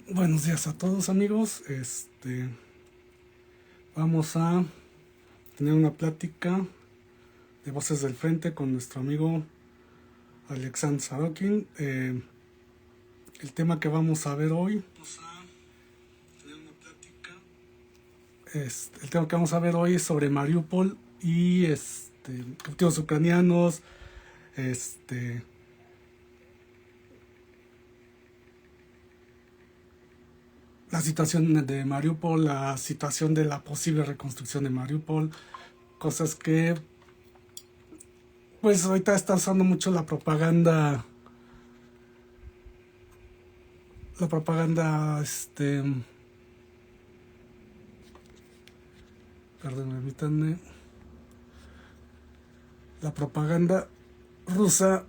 Buenos días a todos amigos. Vamos a tener una plática de Voces del Frente con nuestro amigo Alexandr Sarokin. El tema que vamos a ver hoy, el tema que vamos a ver hoy es sobre Mariupol y cautivos ucranianos, la situación de Mariupol, la situación de la posible reconstrucción de Mariupol, cosas que pues ahorita está usando mucho la propaganda, perdón, permítanme, la propaganda rusa.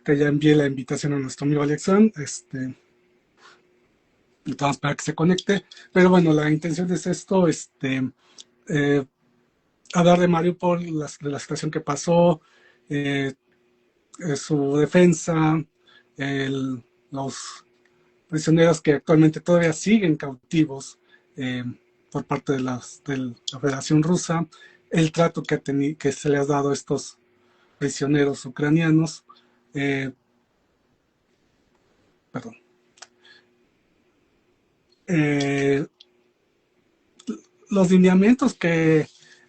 Que ya envié la invitación a nuestro amigo Alexandre, entonces para que se conecte, pero bueno, la intención es esto, eh, hablar de Mariupol, de la situación que pasó, eh, su defensa, los prisioneros que actualmente todavía siguen cautivos eh, por parte de la Federación Rusa, el trato que se les ha dado a estos prisioneros ucranianos, eh, perdón, eh, los lineamientos que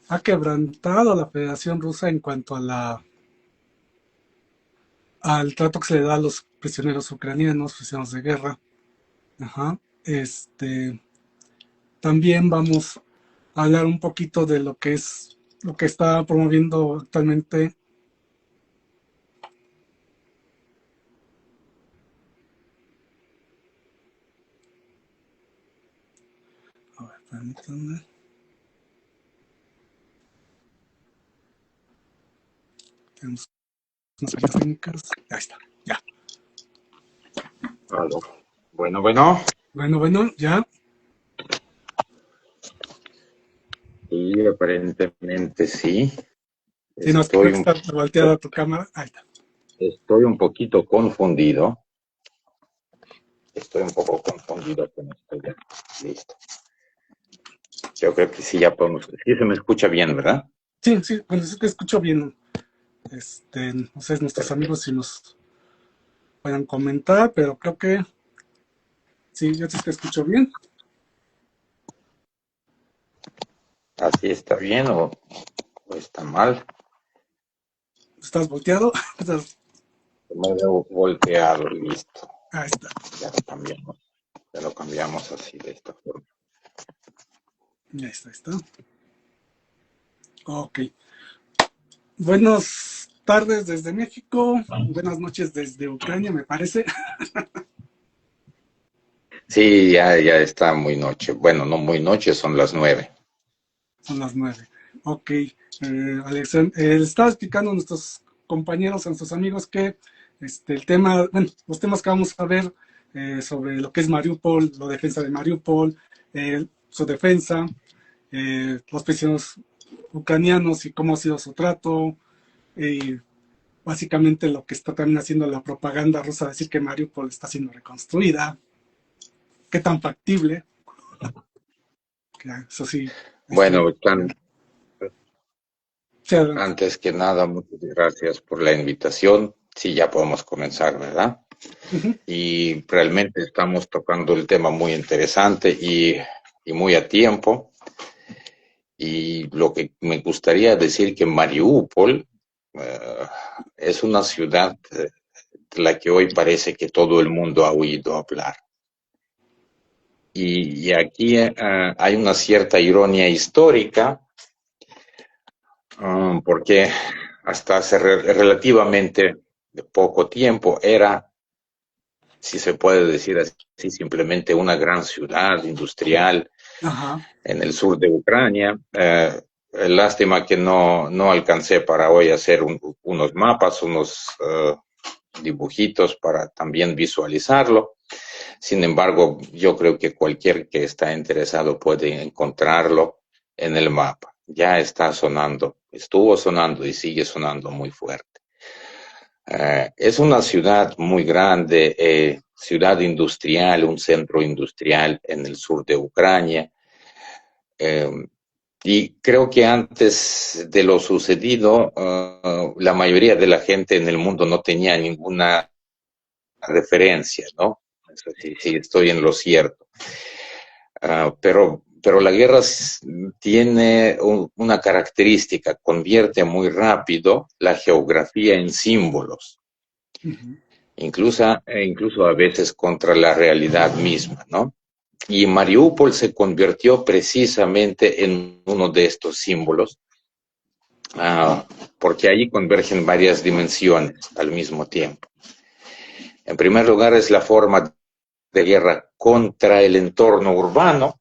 ha quebrantado la Federación Rusa en cuanto a al trato que se le da a los prisioneros ucranianos, prisioneros de guerra. Ajá. También vamos a hablar un poquito de lo que está promoviendo actualmente. A ver, permítanme. Tenemos unas fallas técnicas. Ahí está. Ya. Aló. Bueno. Bueno, ya. Y aparentemente sí. Si no, es que creo Estoy que un, está volteada tu cámara. Ahí está. estoy un poquito confundido. Estoy un poco confundido con esto ya. Listo. Yo creo que sí ya podemos. Sí se me escucha bien, ¿verdad? Sí, sí, bueno, es que escucho bien. No sé, nuestros amigos si nos puedan comentar, pero creo que sí, yo sí te escucho bien. Así está bien o está mal. ¿Estás volteado? Me debo voltear, listo. Ahí está. Ya lo cambiamos. Ya lo cambiamos así de esta forma. Ahí está. Ok. Buenas tardes desde México. Buenas noches desde Ucrania, me parece. Sí, ya está muy noche. Bueno, no muy noche, son las 9. Son las 9. Ok. Alexander, estaba explicando a nuestros compañeros, a nuestros amigos que el tema, bueno, los temas que vamos a ver sobre lo que es Mariupol, la defensa de Mariupol, su defensa, los prisioneros ucranianos y cómo ha sido su trato, y básicamente lo que está también haciendo la propaganda rusa, decir que Mariupol está siendo reconstruida, qué tan factible, que eso sí, Bueno, están. sí, adelante. Antes que nada, muchas gracias por la invitación. Sí, ya podemos comenzar, ¿verdad? Uh-huh. Y realmente estamos tocando el tema muy interesante y muy a tiempo. Y lo que me gustaría decir que Mariupol eh, es una ciudad de la que hoy parece que todo el mundo ha oído hablar. Y aquí hay una cierta ironía histórica, porque hasta hace relativamente poco tiempo era, si se puede decir así, simplemente una gran ciudad industrial Ajá. en el sur de Ucrania. Lástima que no alcancé para hoy hacer unos mapas, unos dibujitos para también visualizarlo. Sin embargo, yo creo que cualquier que está interesado puede encontrarlo en el mapa. ya está sonando, estuvo sonando y sigue sonando muy fuerte. Es una ciudad muy grande, ciudad industrial, un centro industrial en el sur de Ucrania. Eh, y creo que antes de lo sucedido, la mayoría de la gente en el mundo no tenía ninguna referencia, ¿no? Eso sí, sí, estoy en lo cierto. Pero la guerra tiene una característica, convierte muy rápido la geografía en símbolos, Ujú. incluso a veces contra la realidad misma, ¿no? Y Mariupol se convirtió precisamente en uno de estos símbolos, porque allí convergen varias dimensiones al mismo tiempo. En primer lugar, es la forma de guerra contra el entorno urbano,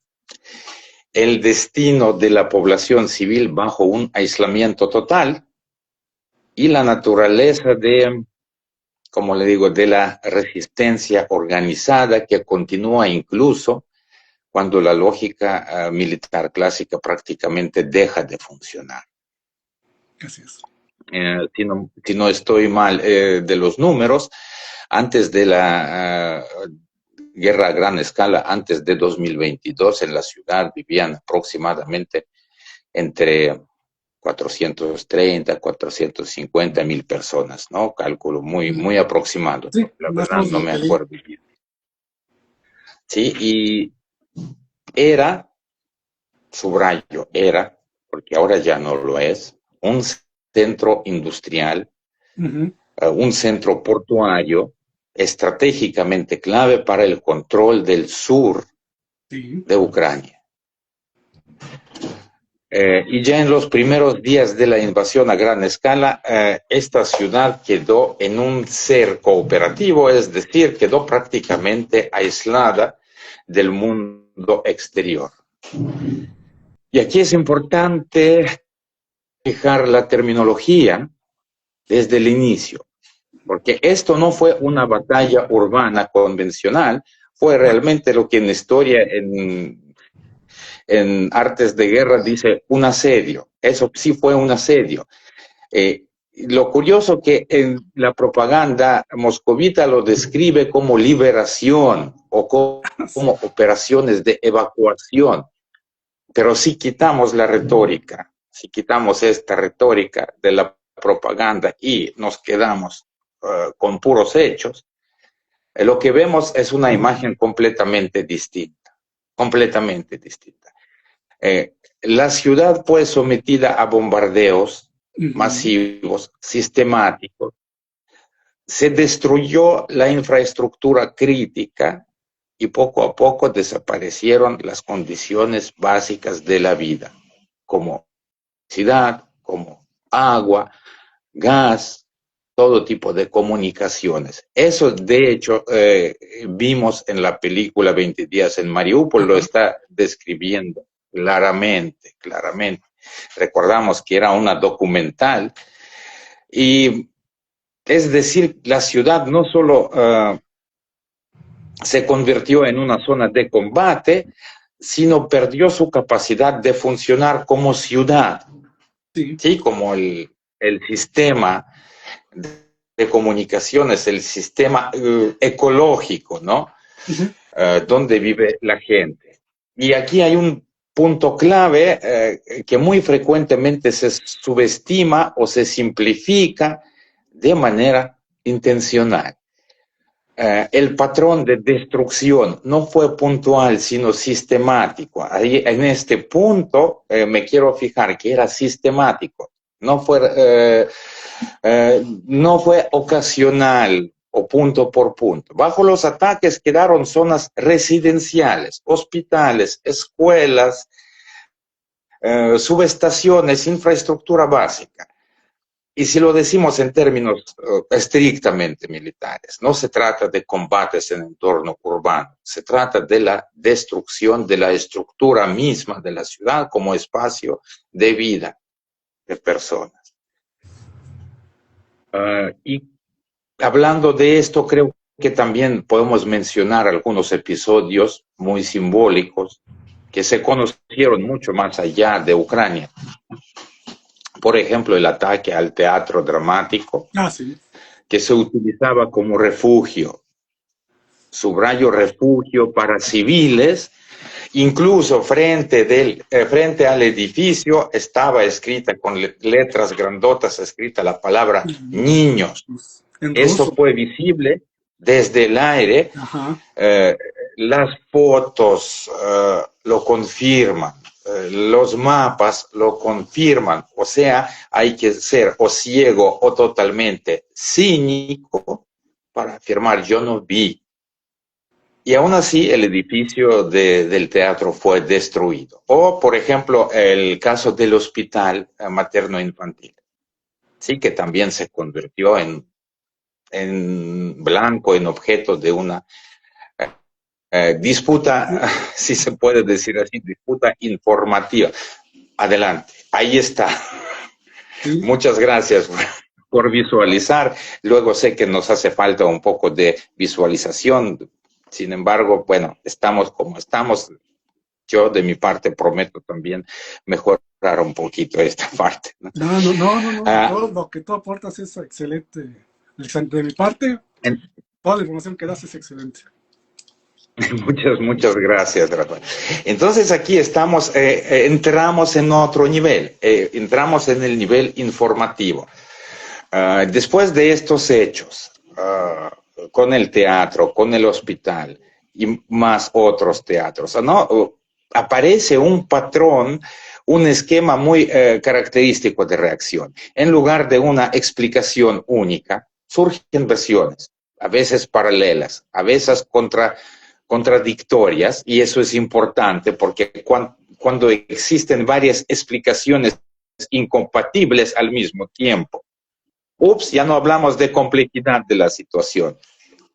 el destino de la población civil bajo un aislamiento total y la naturaleza de, como le digo, de la resistencia organizada que continúa incluso cuando la lógica militar clásica prácticamente deja de funcionar. Así es. Si no estoy mal de los números, antes de la guerra a gran escala, antes de 2022, en la ciudad vivían aproximadamente entre 430, 450 mil personas, ¿no? Cálculo muy, muy aproximado, Sí, la más o verdad menos no lo me que leí. acuerdo bien. Sí, y era, subrayo, era, porque ahora ya no lo es, un centro industrial, Ujú. un centro portuario estratégicamente clave para el control del sur Sí. de Ucrania. Y ya en los primeros días de la invasión a gran escala, esta ciudad quedó en un cerco operativo, es decir, quedó prácticamente aislada del mundo exterior. Y aquí es importante fijar la terminología desde el inicio, porque esto no fue una batalla urbana convencional, fue realmente lo que en historia, en artes de guerra dice un asedio. Eso sí fue un asedio. Lo curioso que en la propaganda moscovita lo describe como liberación o como operaciones de evacuación, pero si quitamos la retórica, si quitamos esta retórica de la propaganda y nos quedamos con puros hechos, lo que vemos es una imagen completamente distinta. La ciudad fue sometida a bombardeos Ujú. masivos, sistemáticos. Se destruyó la infraestructura crítica y poco a poco desaparecieron las condiciones básicas de la vida, como electricidad, como agua, gas, todo tipo de comunicaciones. Eso, de hecho, vimos en la película 20 días en Mariupol, lo Ajá. está describiendo claramente, claramente. Recordamos que era una documental y es decir, la ciudad no solo se convirtió en una zona de combate, sino perdió su capacidad de funcionar como ciudad, Sí. ¿sí? Como el sistema de comunicaciones, el sistema ecológico, ¿no? Ujú. Donde vive la gente. Y aquí hay un punto clave que muy frecuentemente se subestima o se simplifica de manera intencional. El patrón de destrucción no fue puntual, sino sistemático. Ahí, en este punto me quiero fijar que era sistemático, no fue ocasional o punto por punto. Bajo los ataques quedaron zonas residenciales, hospitales, escuelas, subestaciones, infraestructura básica. Y si lo decimos en términos estrictamente militares, no se trata de combates en entorno urbano, se trata de la destrucción de la estructura misma de la ciudad como espacio de vida de personas. Y hablando de esto, creo que también podemos mencionar algunos episodios muy simbólicos. que se conocieron mucho más allá de Ucrania. Por ejemplo, el ataque al teatro dramático, Ah, sí. que se utilizaba como refugio, subrayo refugio para civiles. Incluso frente al edificio estaba escrita con letras grandotas, escrita la palabra niños. Pues, en Eso ruso. fue visible desde el aire. Ajá. Eh, las fotos lo confirman, los mapas lo confirman. O sea, hay que ser o ciego o totalmente cínico para afirmar yo no vi. Y aún así el edificio del teatro fue destruido. O, por ejemplo, el caso del hospital materno-infantil, sí, que también se convirtió en blanco, en objeto de una disputa, si se puede decir así, disputa informativa. Adelante, ahí está. Sí. Muchas gracias por visualizar. Luego sé que nos hace falta un poco de visualización. Sin embargo, bueno, estamos como estamos. Yo de mi parte prometo también mejorar un poquito esta parte, ¿no? No, no, no, no, no. Ah, Todo lo que tú aportas es excelente. De mi parte, en, toda la información que das es excelente. muchas gracias, Rafael. Entonces aquí estamos, entramos en otro nivel, entramos en el nivel informativo. Después de estos hechos, con el teatro, con el hospital y más otros teatros, ¿no? Aparece un patrón, un esquema muy característico de reacción. En lugar de una explicación única, surgen versiones, a veces paralelas, a veces contradictorias, y eso es importante porque cuando existen varias explicaciones incompatibles al mismo tiempo, ya no hablamos de complejidad de la situación.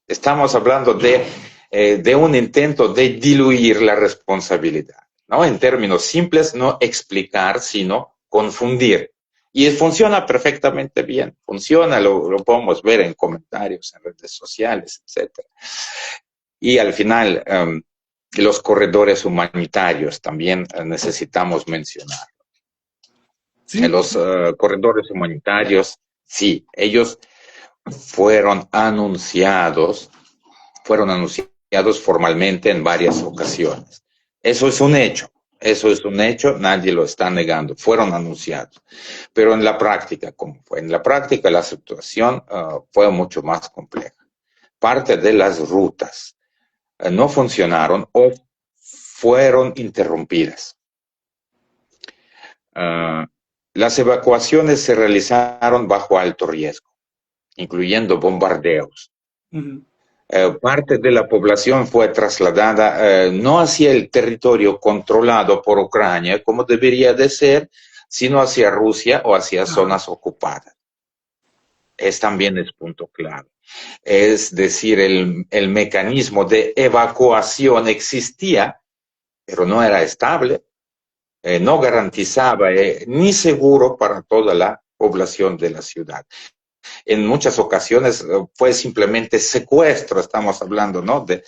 Estamos hablando de un intento de diluir la responsabilidad, ¿no? En términos simples, no explicar, sino confundir. Y funciona perfectamente bien. Funciona, lo podemos ver en comentarios, en redes sociales, etcétera. Y al final, los corredores humanitarios también necesitamos mencionar. Sí, Los corredores humanitarios, sí, ellos fueron anunciados formalmente en varias ocasiones. Eso es un hecho, nadie lo está negando, fueron anunciados. Pero en la práctica, ¿cómo fue? En la práctica la situación fue mucho más compleja. Parte de las rutas no funcionaron o fueron interrumpidas. Uh, las evacuaciones se realizaron bajo alto riesgo, incluyendo bombardeos. Parte de la población fue trasladada no hacia el territorio controlado por Ucrania, como debería de ser, sino hacia Rusia o hacia zonas ocupadas. También es punto clave. Es decir, el mecanismo de evacuación existía, pero no era estable, no garantizaba ni seguro para toda la población de la ciudad. En muchas ocasiones fue simplemente secuestro, estamos hablando, ¿no? De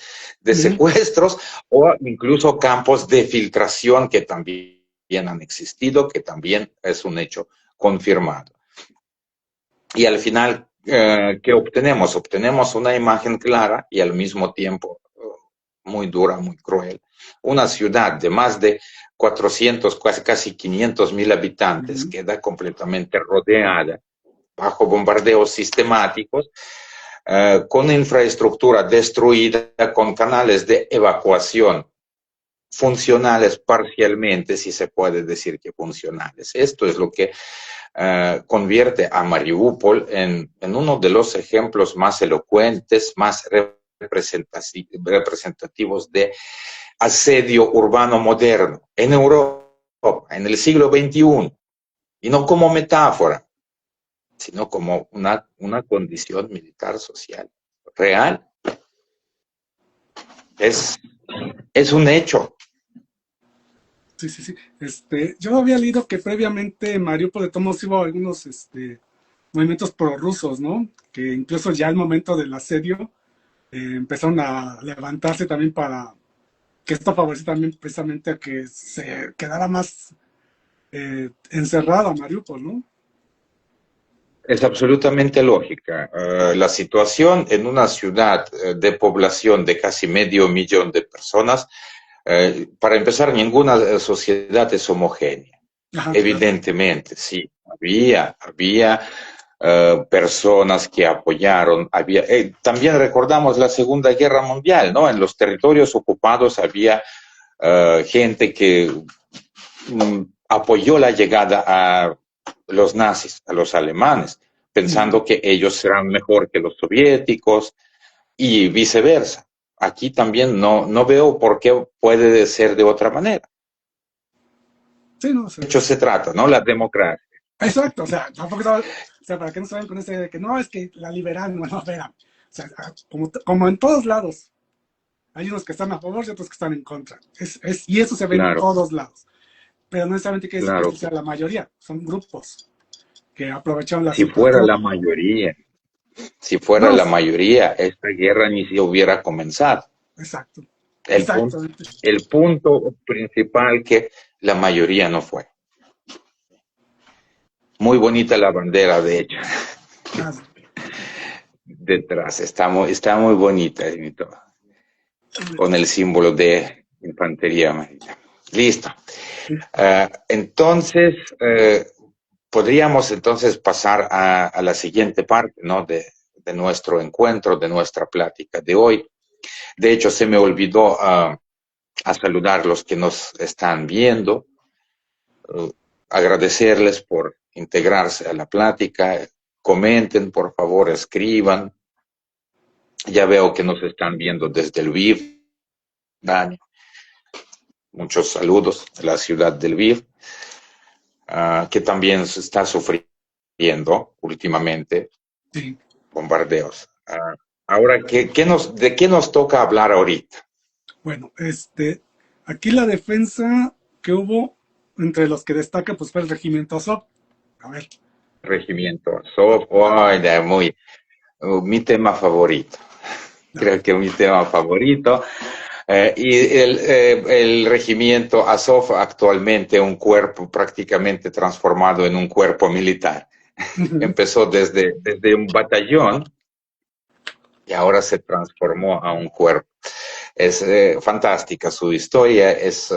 secuestros o incluso campos de filtración que también han existido, que también es un hecho confirmado. Y al final, ¿qué obtenemos? Obtenemos una imagen clara y al mismo tiempo muy dura, muy cruel. Una ciudad de más de 400, casi 500,000 habitantes queda completamente rodeada bajo bombardeos sistemáticos, con infraestructura destruida, con canales de evacuación funcionales parcialmente, si se puede decir que funcionales. Esto es lo que convierte a Mariupol en uno de los ejemplos más elocuentes, más representativos de asedio urbano moderno en Europa, en el siglo XXI, y no como metáfora, sino como una condición militar social real. Es un hecho. sí, sí, sí. Yo había leído que previamente Mariupol de Tomos hubo algunos movimientos prorrusos, ¿no? Que incluso ya al momento del asedio empezaron a levantarse también para que esto favoreció también precisamente a que se quedara más encerrada Mariupol, ¿no? Es absolutamente lógica. La situación en una ciudad de población de casi medio millón de personas, para empezar, ninguna sociedad es homogénea. Ajá, claro. Evidentemente, sí, había personas que apoyaron, también recordamos la Segunda Guerra Mundial, ¿no? En los territorios ocupados había gente que apoyó la llegada a los nazis, a los alemanes, Ujú. pensando que ellos serán mejor que los soviéticos y viceversa. Aquí también no veo por qué puede ser de otra manera. Sí, no, o De sea, hecho se trata, ¿no? La democracia. exacto, o sea, tampoco estaba, o sea, para que no se vayan con ese de que no, es que la liberal, no, espera. O sea, como en todos lados, hay unos que están a favor y otros que están en contra. Y eso se ve en Claro, todos lados. Pero no necesariamente quiere decir que esto claro. sea la mayoría, son grupos que aprovecharon la Si fuera situación. la mayoría, si fuera No, la mayoría, esta guerra ni se hubiera comenzado. exacto, El punto, exactamente. el punto principal que la mayoría no fue. Muy bonita la bandera, de hecho, Ah, detrás. Está muy bonita, con el símbolo de infantería amarilla. Listo. sí, Entonces, podríamos entonces pasar a la siguiente parte, ¿no? De nuestro encuentro, de nuestra plática de hoy. De hecho, se me olvidó a saludar a los que nos están viendo, uh, agradecerles por integrarse a la plática. Comenten, por favor, escriban. Ya veo que nos están viendo desde Lviv, Dani. Muchos saludos de la ciudad de Lviv, que también se está sufriendo últimamente sí. bombardeos. Ahora, ¿de qué nos toca hablar ahorita? Bueno, aquí la defensa que hubo entre los que destaca, pues fue el regimiento Azov. A ver, Regimiento Azov, oh, mi tema favorito. a ver. Creo que mi tema favorito. El regimiento Azov actualmente un cuerpo prácticamente transformado en un cuerpo militar. Ujú. Empezó desde un batallón y ahora se transformó a un cuerpo. Es fantástica su historia, es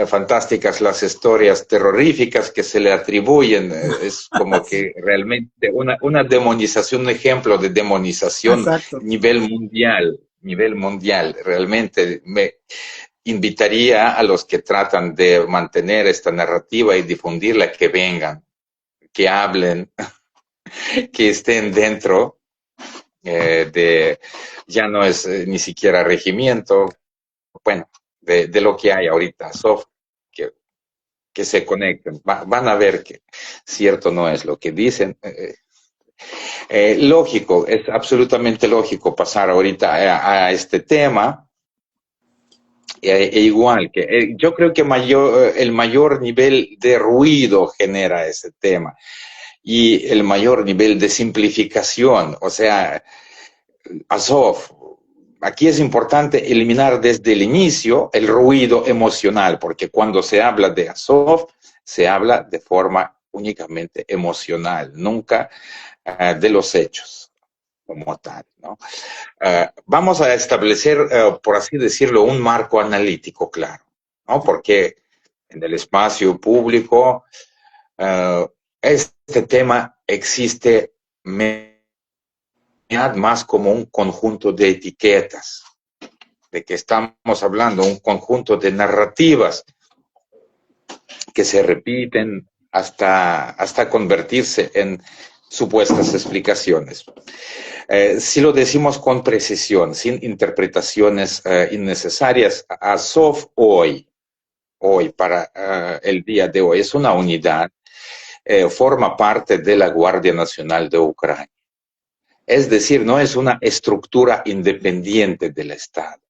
fantásticas las historias terroríficas que se le atribuyen. Es como Sí, que realmente una demonización, un ejemplo de demonización exacto. nivel mundial. Realmente me invitaría a los que tratan de mantener esta narrativa y difundirla que vengan, que hablen, que estén dentro ya no es ni siquiera regimiento, bueno, de lo que hay ahorita, que, que se conecten, van a ver que cierto no es lo que dicen. Lógico, es absolutamente lógico pasar ahorita a este tema. Igual que yo creo que el mayor nivel de ruido genera ese tema y el mayor nivel de simplificación, o sea, Azov, aquí es importante eliminar desde el inicio el ruido emocional, porque cuando se habla de Azov, se habla de forma únicamente emocional, nunca de los hechos como tal, ¿no? Vamos a establecer, por así decirlo, un marco analítico claro, ¿no? Porque en el espacio público este tema existe más como un conjunto de etiquetas, de que estamos hablando, un conjunto de narrativas que se repiten hasta convertirse en supuestas explicaciones. Si lo decimos con precisión, sin interpretaciones innecesarias, Azov hoy para el día de hoy, es una unidad, forma parte de la Guardia Nacional de Ucrania. Es decir, no es una estructura independiente del Estado,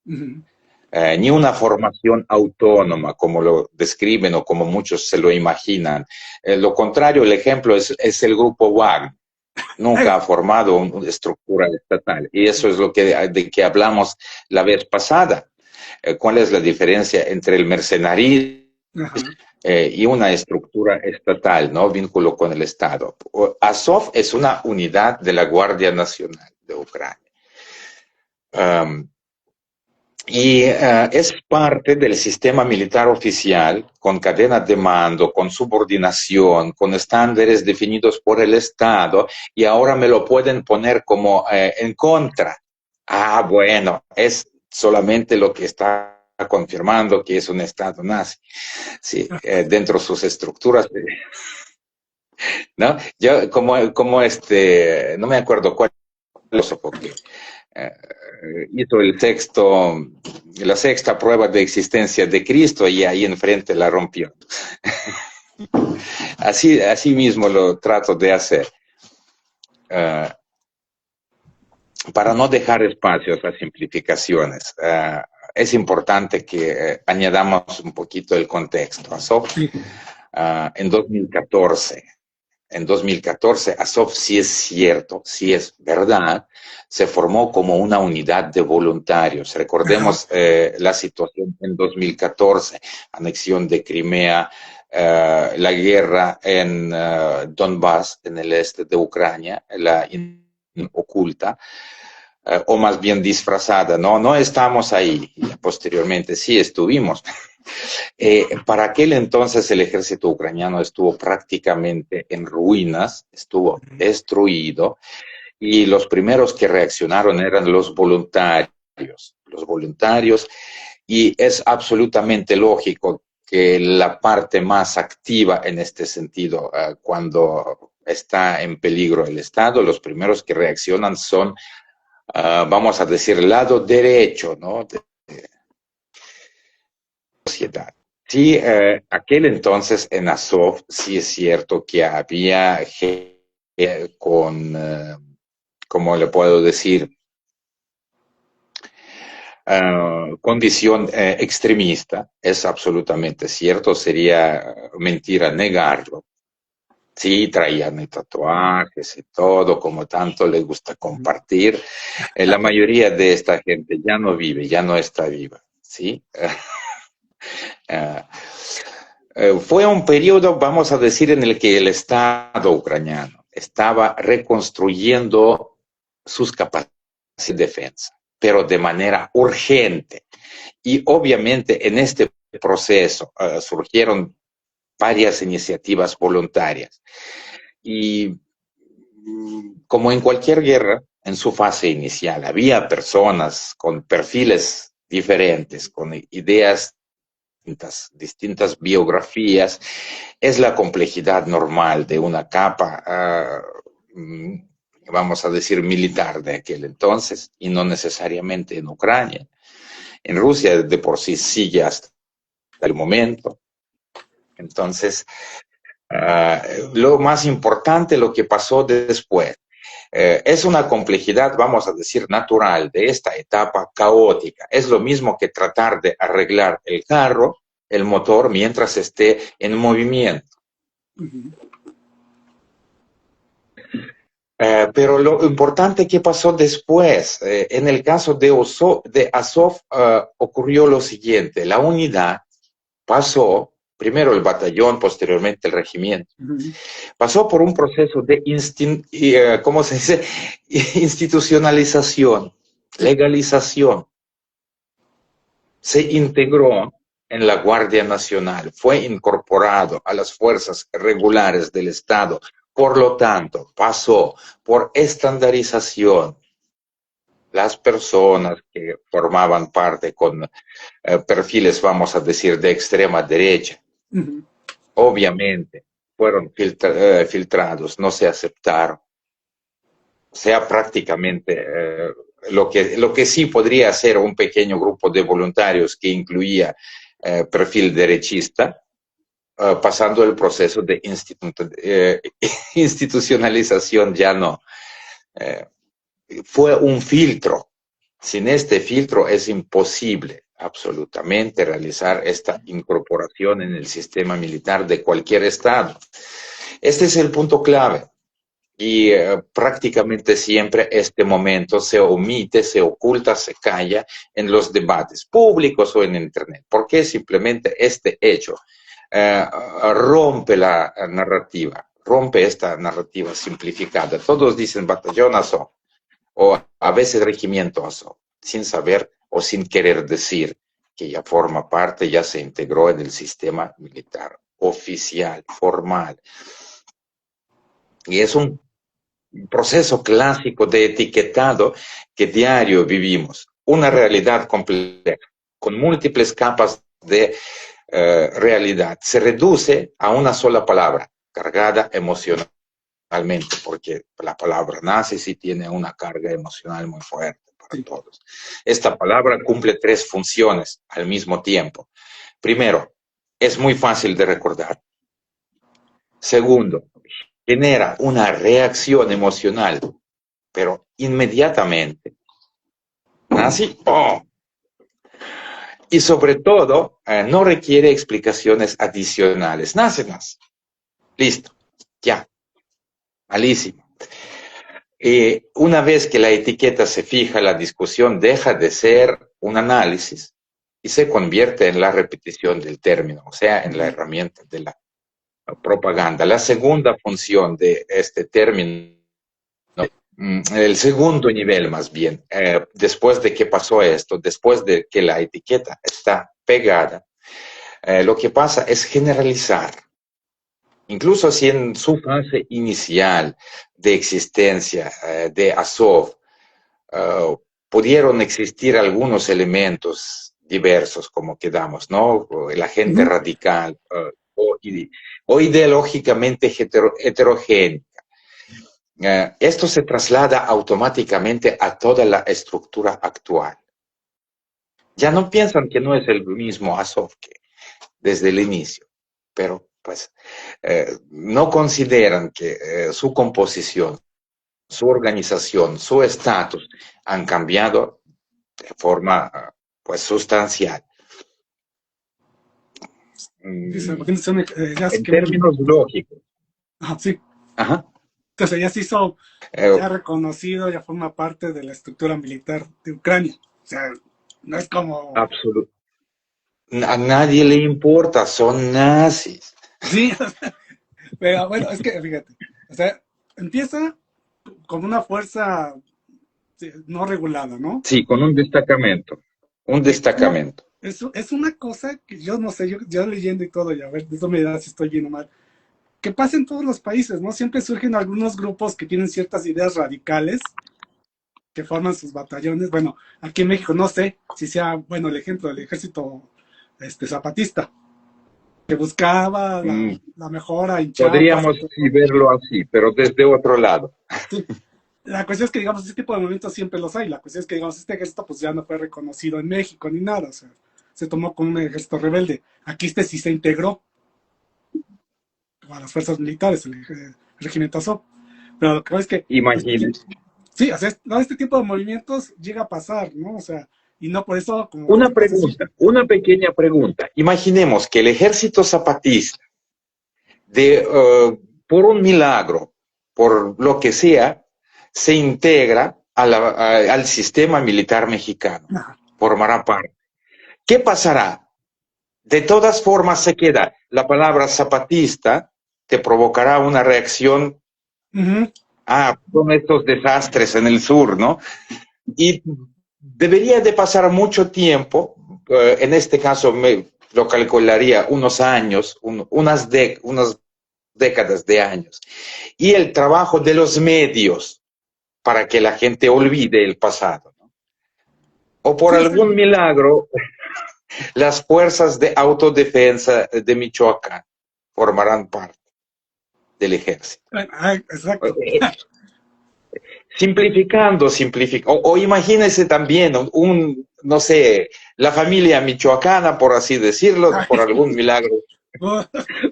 Ujú. ni una formación autónoma, como lo describen o como muchos se lo imaginan. Lo contrario, el ejemplo es el grupo Wagner. nunca ha formado una estructura estatal. Y eso es lo de que hablamos la vez pasada. ¿Cuál es la diferencia entre el mercenarismo Ajá. y una estructura estatal, ¿no? Vínculo con el Estado? Azov es una unidad de la Guardia Nacional de Ucrania. Y es parte del sistema militar oficial, con cadenas de mando, con subordinación, con estándares definidos por el Estado, y ahora me lo pueden poner como en contra. Ah, bueno, es solamente lo que está confirmando que es un Estado nazi, sí, dentro de sus estructuras, ¿no? Yo, no me acuerdo cuál filósofo que hizo la sexta prueba de existencia de Cristo y ahí enfrente la rompió. Así mismo lo trato de hacer. Para no dejar espacios a simplificaciones, es importante que añadamos un poquito el contexto. Azov, Sí. en 2014, Azov, sí es cierto, sí es verdad, se formó como una unidad de voluntarios. Recordemos la situación en 2014, anexión de Crimea, la guerra en Donbass, en el este de Ucrania, la oculta, o más bien disfrazada, ¿no? No estamos ahí, y posteriormente sí estuvimos. Para aquel entonces el ejército ucraniano estuvo prácticamente en ruinas, estuvo destruido, y los primeros que reaccionaron eran los voluntarios, y es absolutamente lógico que la parte más activa en este sentido, cuando está en peligro el Estado, los primeros que reaccionan son, vamos a decir, el lado derecho, ¿no? De sociedad. Sí, aquel entonces en Azov sí es cierto que había gente con, ¿cómo le puedo decir? Condición extremista, es absolutamente cierto, sería mentira negarlo. Sí, traían tatuajes y todo, como tanto les gusta compartir. La mayoría de esta gente ya no vive, ya no está viva, ¿sí? Fue un periodo, vamos a decir, en el que el Estado ucraniano estaba reconstruyendo sus capacidades de defensa, pero de manera urgente. Y obviamente en este proceso surgieron varias iniciativas voluntarias. Y como en cualquier guerra, en su fase inicial, había personas con perfiles diferentes, con ideas distintas biografías. Es la complejidad normal de una capa, vamos a decir, militar de aquel entonces, y no necesariamente en Ucrania. En Rusia de por sí sigue hasta el momento. Entonces, lo más importante, lo que pasó después, es una complejidad, vamos a decir, natural de esta etapa caótica. Es lo mismo que tratar de arreglar el carro, el motor, mientras esté en movimiento. Pero lo importante que pasó después, en el caso de Azov, ocurrió lo siguiente: la unidad pasó, primero el batallón, posteriormente el regimiento, pasó por un proceso de ¿cómo se dice? Institucionalización, legalización. Se integró en la Guardia Nacional, fue incorporado a las fuerzas regulares del Estado. Por lo tanto, pasó por estandarización. Las personas que formaban parte con perfiles, vamos a decir, de extrema derecha, obviamente fueron filtrados, no se aceptaron. O sea, prácticamente lo que sí podría ser un pequeño grupo de voluntarios que incluía perfil derechista, pasando el proceso de institucionalización ya no. Fue un filtro. Sin este filtro es imposible absolutamente realizar esta incorporación en el sistema militar de cualquier estado. Este es el punto clave. y prácticamente siempre este momento se omite, se oculta, se calla en los debates públicos o en Internet. Porque simplemente este hecho rompe la narrativa, rompe esta narrativa simplificada. Todos dicen batallón Azov o a veces regimiento Azov, sin saber o sin querer decir que ya forma parte, ya se integró en el sistema militar oficial, formal. Y es un proceso clásico de etiquetado que diario vivimos. Una realidad compleja, con múltiples capas de realidad. Se reduce a una sola palabra, cargada emocionalmente, porque la palabra nazi sí tiene una carga emocional muy fuerte para Sí. todos. Esta palabra cumple tres funciones al mismo tiempo. Primero, es muy fácil de recordar. Segundo, genera una reacción emocional, pero inmediatamente. Nazi, ¡oh! Y sobre todo, no requiere explicaciones adicionales. Nazi. Listo, ya, malísimo. Una vez que la etiqueta se fija, la discusión deja de ser un análisis y se convierte en la repetición del término, o sea, en la herramienta de la propaganda. La segunda función de este término, el segundo nivel más bien, después de que pasó esto, después de que la etiqueta está pegada, lo que pasa es generalizar. Incluso si en su fase inicial de existencia de Azov pudieron existir algunos elementos diversos, como quedamos, ¿no? La gente radical o ideológicamente heterogénea. Esto se traslada automáticamente a toda la estructura actual. Ya no piensan que no es el mismo Azov que desde el inicio, pero pues no consideran que su composición, su organización, su estatus han cambiado de forma pues sustancial. Ya En términos lógicos. sí. Ajá. Entonces ya se hizo, ya reconocido, ya forma parte de la estructura militar de Ucrania. O sea, no es como... Absolutamente. A nadie le importa, son nazis. Sí, pero bueno, es que fíjate, o sea, empieza con una fuerza no regulada, ¿no? Sí, con un destacamento. Un Que como, destacamento. es una cosa que yo no sé, yo leyendo y todo, y a ver, eso me da si estoy bien o mal, que pasa en todos los países, ¿no? Siempre surgen algunos grupos que tienen ciertas ideas radicales, que forman sus batallones. Bueno, aquí en México no sé si sea, bueno, el ejemplo del ejército zapatista, que buscaba la mejora en Chiapas. Podríamos sí verlo así, pero desde otro lado. Sí. La cuestión es que, digamos, este tipo de movimientos siempre los hay. La cuestión es que, digamos, este ejército pues ya no fue reconocido en México ni nada. O sea, se tomó como un ejército rebelde. Aquí este sí se integró a las fuerzas militares, el regimiento Azov. Pero lo que pasa es que, Imagínense. sí, o sea, no, este tipo de movimientos llega a pasar, ¿no? O sea, y no por eso, como Una acabas de decir. pregunta, una pequeña pregunta. Imaginemos que el ejército zapatista, por un milagro, por lo que sea, se integra al sistema militar mexicano, Ajá. formará parte. ¿Qué pasará? De todas formas se queda. La palabra zapatista te provocará una reacción. Son estos desastres en el sur, ¿no? Y debería de pasar mucho tiempo, en este caso me lo calcularía unos años, unas décadas de años, y el trabajo de los medios para que la gente olvide el pasado, ¿no? O por Sí, algún milagro, las fuerzas de autodefensa de Michoacán formarán parte del ejército. Exacto. Simplificando, o imagínese también no sé, la familia michoacana, por así decirlo, por algún milagro,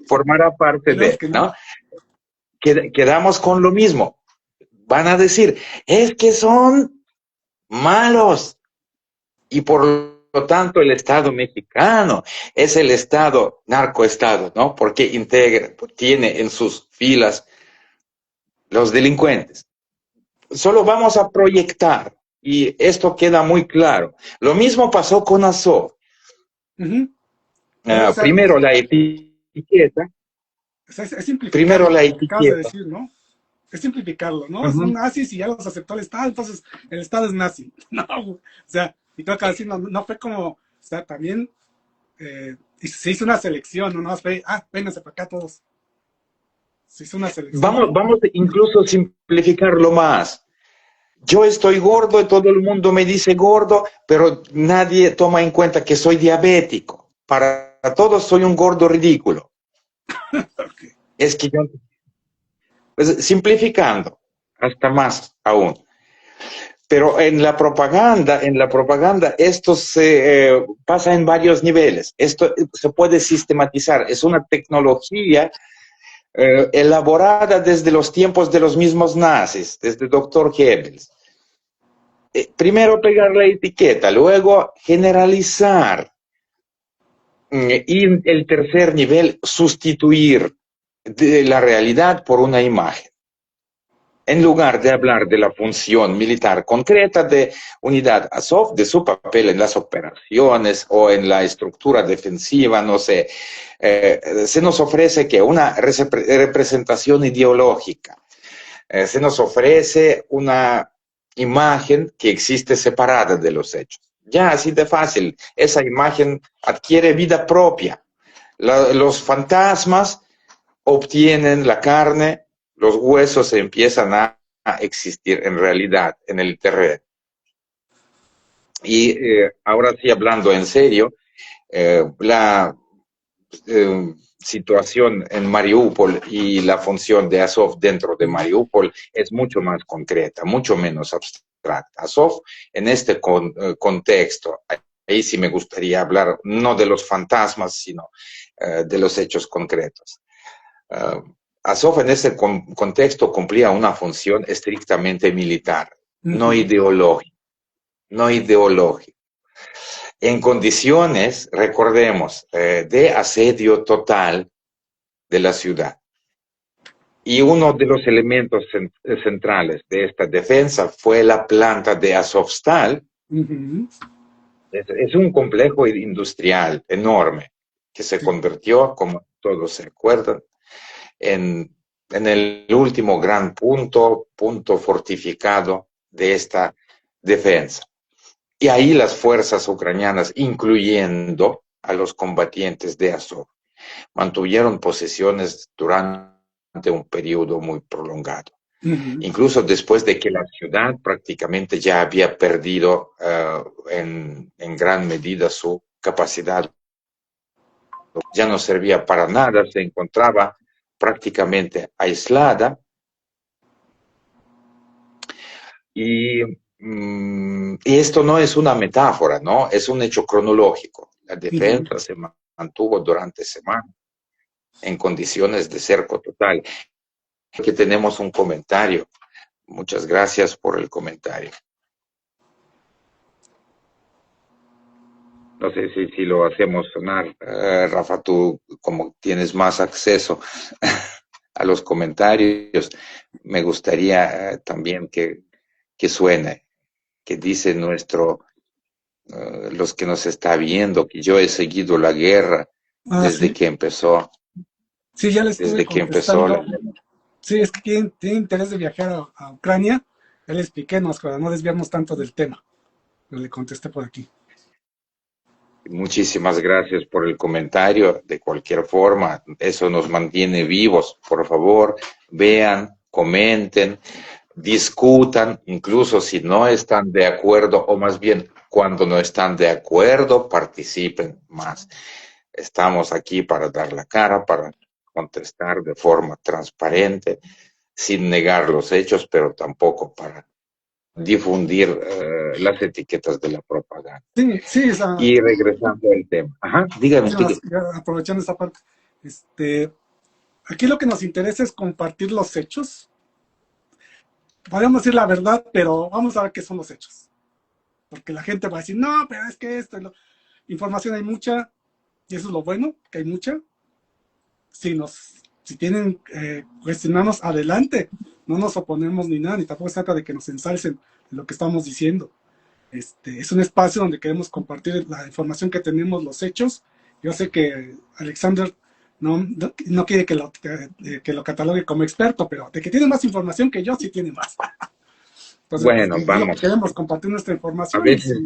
formará parte de, ¿no? Quedamos con lo mismo. Van a decir, es que son malos. Y por lo tanto el Estado mexicano es el Estado, narcoestado, ¿no? Porque tiene en sus filas los delincuentes. Solo vamos a proyectar y esto queda muy claro. Lo mismo pasó con Azov. Ujú. Pero, o sea, Primero la etiqueta, es primero simplificarlo, la lo que acabas de etiqueta. decir, ¿no? Es simplificarlo, ¿no? Son Ujú. nazis y ya los aceptó el Estado, entonces el Estado es nazi. No, o sea, y creo que así no fue como, o sea, también se hizo una selección, no fue, vénganse para acá todos. Se hizo una selección. Vamos a incluso simplificarlo más. Yo estoy gordo y todo el mundo me dice gordo, pero nadie toma en cuenta que soy diabético. Para todos soy un gordo ridículo. Okay. Es que yo, pues, simplificando, hasta más aún. Pero en la propaganda esto se pasa en varios niveles. Esto se puede sistematizar. Es una tecnología elaborada desde los tiempos de los mismos nazis, desde el doctor Goebbels. Primero pegar la etiqueta, luego generalizar. Y el tercer nivel, sustituir de la realidad por una imagen. En lugar de hablar de la función militar concreta de unidad Azov, de su papel en las operaciones o en la estructura defensiva, no sé, se nos ofrece que una representación ideológica, se nos ofrece una imagen que existe separada de los hechos. Ya, así de fácil, esa imagen adquiere vida propia. Los fantasmas obtienen la carne, los huesos empiezan a existir en realidad en el terreno. Y ahora sí, hablando en serio, la situación en Mariupol y la función de Azov dentro de Mariupol es mucho más concreta, mucho menos abstracta. Azov, en este contexto, ahí sí me gustaría hablar no de los fantasmas, sino de los hechos concretos. Azov en ese contexto cumplía una función estrictamente militar, no Uh-huh. ideológica, no ideológica. En condiciones, recordemos, de asedio total de la ciudad. Y uno de los elementos centrales de esta defensa fue la planta de Azovstal. Uh-huh. Es un complejo industrial enorme que se Sí. convirtió, como todos se acuerdan, en el último gran punto fortificado de esta defensa. Y ahí las fuerzas ucranianas, incluyendo a los combatientes de Azov, mantuvieron posesiones durante un periodo muy prolongado. Uh-huh. Incluso después de que la ciudad prácticamente ya había perdido en gran medida su capacidad, ya no servía para nada, se encontraba prácticamente aislada y, y esto no es una metáfora, ¿no? Es un hecho cronológico. La Uh-huh. defensa se mantuvo durante semanas en condiciones de cerco total. Aquí tenemos un comentario. Muchas gracias por el comentario. No sé si lo hacemos sonar. Rafa, tú como tienes más acceso a los comentarios, me gustaría también que suene, que dice los que nos está viendo, que yo he seguido la guerra desde Sí. que empezó, Sí, ya le estuve desde que empezó la contestando. guerra. Sí, es que tiene interés de viajar a Ucrania. Ya le expliqué, para no desviarnos tanto del tema. Pero le contesté por aquí. Muchísimas gracias por el comentario. De cualquier forma, eso nos mantiene vivos. Por favor, vean, comenten, discutan, incluso si no están de acuerdo, o más bien cuando no están de acuerdo, participen más. Estamos aquí para dar la cara, para contestar de forma transparente, sin negar los hechos, pero tampoco para difundir las etiquetas de la propaganda. Sí, sí, Y regresando al tema. Ajá, dígame sí, usted. aprovechando esa parte. Aquí lo que nos interesa es compartir los hechos. Podemos decir la verdad, pero vamos a ver qué son los hechos. Porque la gente va a decir, no, pero es que información hay mucha, y eso es lo bueno, que hay mucha. Si tienen cuestionarnos, adelante. no nos oponemos ni nada, ni tampoco se trata de que nos ensalcen de lo que estamos diciendo. Es un espacio donde queremos compartir la información que tenemos, los hechos. Yo sé que Alexander no quiere que lo catalogue como experto, pero de que tiene más información que yo, sí tiene más. Entonces, pues, Bueno, es lo que vamos. queremos, compartir nuestra A información. veces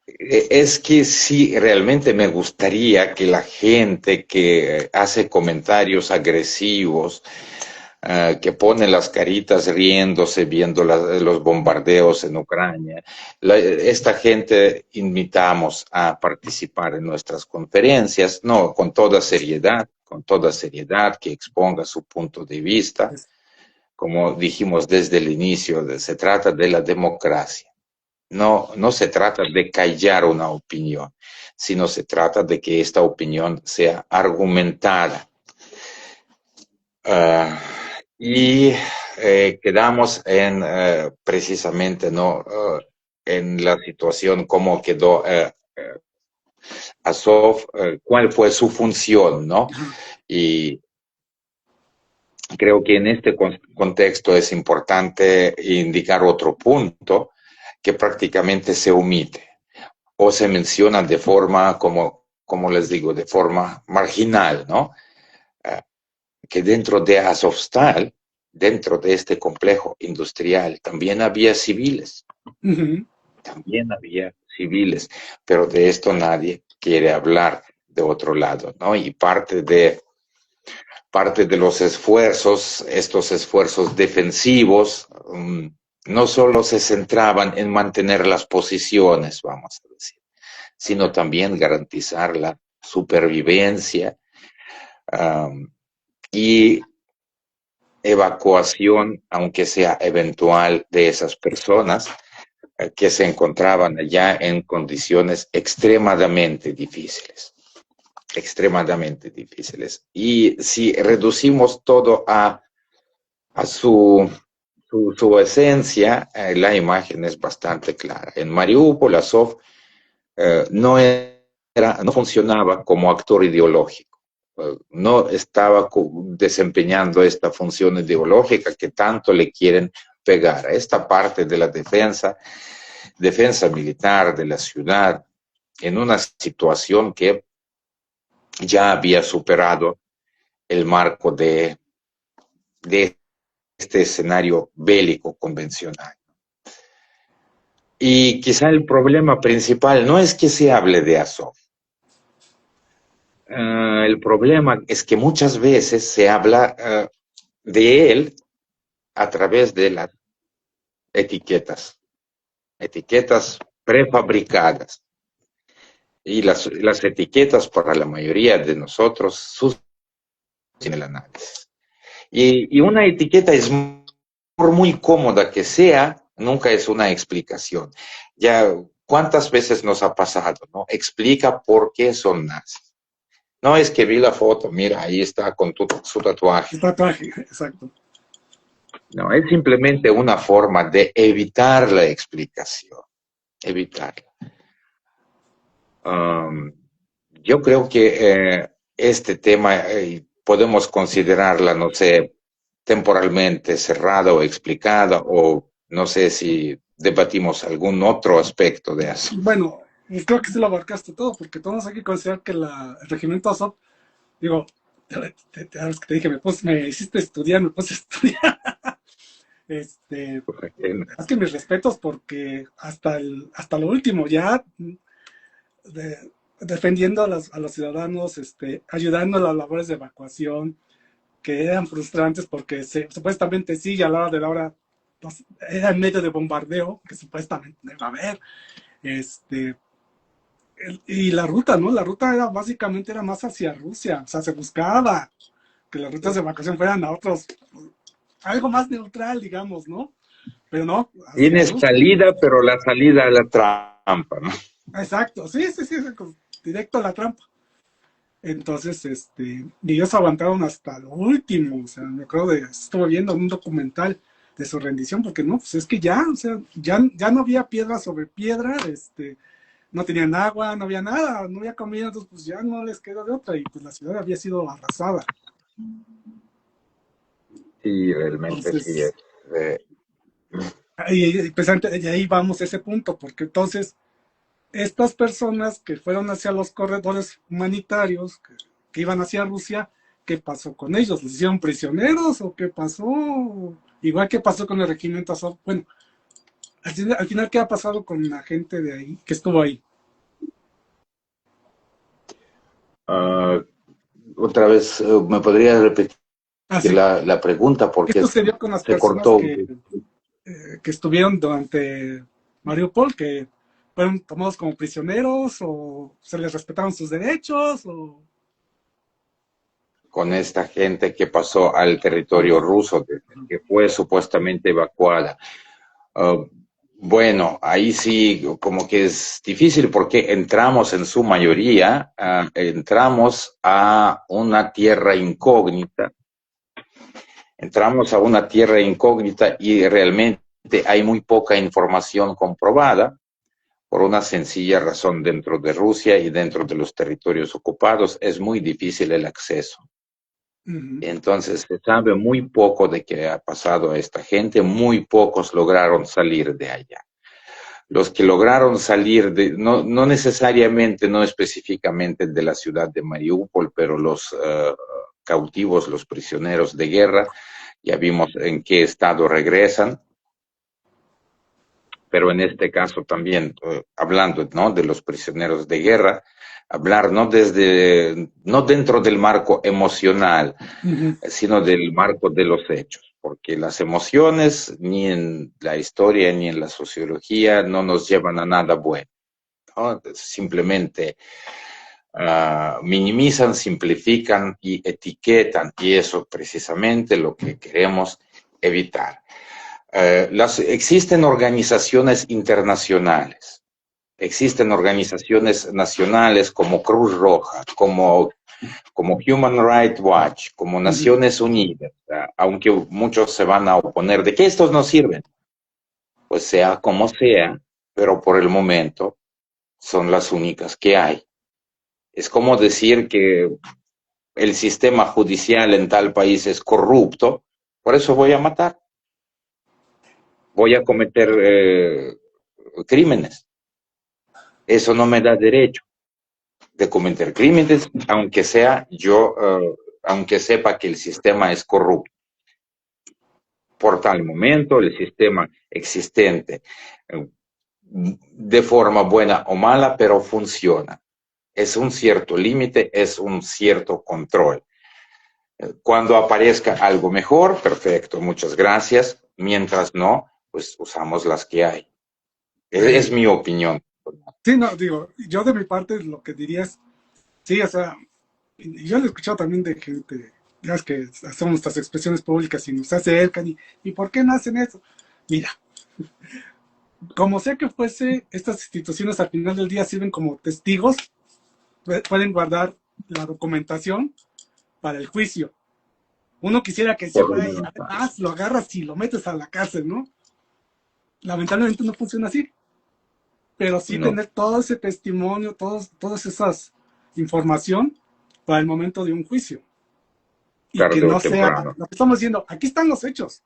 es que sí, realmente me gustaría que la gente que hace comentarios agresivos, que pone las caritas riéndose viendo los bombardeos en Ucrania, esta gente invitamos a participar en nuestras conferencias, no, con toda seriedad, que exponga su punto de vista. Es- Como dijimos desde el inicio, se trata de la democracia. No, no se trata de callar una opinión, sino se trata de que esta opinión sea argumentada. Uh, y quedamos en precisamente no en la situación como quedó Azov, cuál fue su función, ¿no? ajá. Y creo que en este contexto es importante indicar otro punto que prácticamente se omite o se menciona de forma, como les digo, de forma marginal, ¿no? Que dentro de Azovstal, dentro de este complejo industrial, Ujú. también había civiles, pero de esto nadie quiere hablar de otro lado, ¿no? Y parte de los esfuerzos, estos esfuerzos defensivos, no solo se centraban en mantener las posiciones, vamos a decir, sino también garantizar la supervivencia um, y evacuación, aunque sea eventual, de esas personas que se encontraban allá en condiciones extremadamente difíciles. Y si reducimos todo a su esencia, la imagen es bastante clara. En Mariupol, Azov no funcionaba como actor ideológico, no estaba desempeñando esta función ideológica que tanto le quieren pegar a esta parte de la defensa militar de la ciudad, en una situación que ya había superado el marco de este escenario bélico convencional. Y quizá el problema principal no es que se hable de Azov. El problema es que muchas veces se habla de él a través de las etiquetas, etiquetas prefabricadas. Y las etiquetas para la mayoría de nosotros sustituyen el análisis. Y una etiqueta es, por muy cómoda que sea, nunca es una explicación. Ya, ¿cuántas veces nos ha pasado, no? Explica por qué son nazis. No es que vi la foto, mira, ahí está con su tatuaje. El tatuaje, exacto. No, es simplemente una forma de evitar la explicación, evitarla. Um, yo creo que este tema podemos considerarla, no sé, temporalmente cerrada o explicada, o no sé si debatimos algún otro aspecto de eso. Bueno, creo que sí lo abarcaste todo, porque tenemos que considerar que el regimiento Azov, digo, te dije, me hiciste estudiar, me puse a estudiar. Este, es que mis respetos, porque hasta lo último, ya defendiendo a los ciudadanos, ayudando a las labores de evacuación, que eran frustrantes porque supuestamente sí, y a la hora de la hora pues, era en medio de bombardeo, que supuestamente no iba a haber. Este, y la ruta, ¿no? La ruta era básicamente era más hacia Rusia, o sea, se buscaba que las rutas de evacuación fueran a otros, algo más neutral, digamos, ¿no? Pero no, hacia Tiene Rusia. salida, pero la salida a la trampa, ¿no? Exacto, sí, sí, sí, directo a la trampa. Entonces, y ellos aguantaron hasta lo último, o sea, me acuerdo estuve viendo un documental de su rendición, porque no, pues es que ya, o sea, ya no había piedra sobre piedra, no tenían agua, no había nada, no había comida, entonces pues ya no les quedó de otra, y pues la ciudad había sido arrasada. Sí, realmente sí Entonces, es. eh, precisamente, y ahí vamos a ese punto, porque entonces estas personas que fueron hacia los corredores humanitarios, que iban hacia Rusia, ¿qué pasó con ellos? ¿Les hicieron prisioneros o qué pasó? Igual que pasó con el regimiento Azov. Bueno, al final, ¿qué ha pasado con la gente de ahí que estuvo ahí? ah, Otra vez, ¿me podría repetir Así, la pregunta? ¿qué Porque sucedió con las se personas cortó. que estuvieron durante Mariupol, que fueron tomados como prisioneros o se les respetaron sus derechos? O... Con esta gente que pasó al territorio ruso, que fue supuestamente evacuada. Uh, bueno, ahí sí como que es difícil porque entramos en su mayoría, entramos a una tierra incógnita, entramos a una tierra incógnita y realmente hay muy poca información comprobada por una sencilla razón. Dentro de Rusia y dentro de los territorios ocupados es muy difícil el acceso. Ujú. Entonces se sabe muy poco de qué ha pasado a esta gente, muy pocos lograron salir de allá. Los que lograron salir no necesariamente, no específicamente de la ciudad de Mariupol, pero los cautivos, los prisioneros de guerra, ya vimos en qué estado regresan, pero en este caso también, hablando, ¿no?, de los prisioneros de guerra, hablar no dentro del marco emocional, Ujú. sino del marco de los hechos, porque las emociones ni en la historia ni en la sociología no nos llevan a nada bueno, ¿no? Simplemente minimizan, simplifican y etiquetan, y eso precisamente lo que queremos evitar. Existen organizaciones internacionales, existen organizaciones nacionales como Cruz Roja, como Human Rights Watch, como Ujú. Naciones Unidas, aunque muchos se van a oponer de que estos no sirven, pues sea como sea, pero por el momento son las únicas que hay. Es como decir que el sistema judicial en tal país es corrupto, por eso voy a matar, voy a cometer crímenes. Eso no me da derecho de cometer crímenes, aunque sepa que el sistema es corrupto. Por tal momento, el sistema existente, de forma buena o mala, pero funciona. Es un cierto límite, es un cierto control. Cuando aparezca algo mejor, perfecto, muchas gracias. Mientras no, pues usamos las que hay. Es Eh, mi opinión. sí, no, digo, yo de mi parte lo que diría es, sí, o sea, y yo lo he escuchado también de gente, ya es que hacemos nuestras expresiones públicas y nos acercan y ¿por qué no hacen eso? Mira, como sea que fuese, estas instituciones al final del día sirven como testigos, pueden guardar la documentación para el juicio. Uno quisiera que se fuera y además lo agarras y lo metes a la cárcel, ¿no? Lamentablemente no funciona así, pero sí No, tener todo ese testimonio, todas esas información para el momento de un juicio. Y que tarde o no sea temprano. lo que estamos diciendo, aquí están los hechos.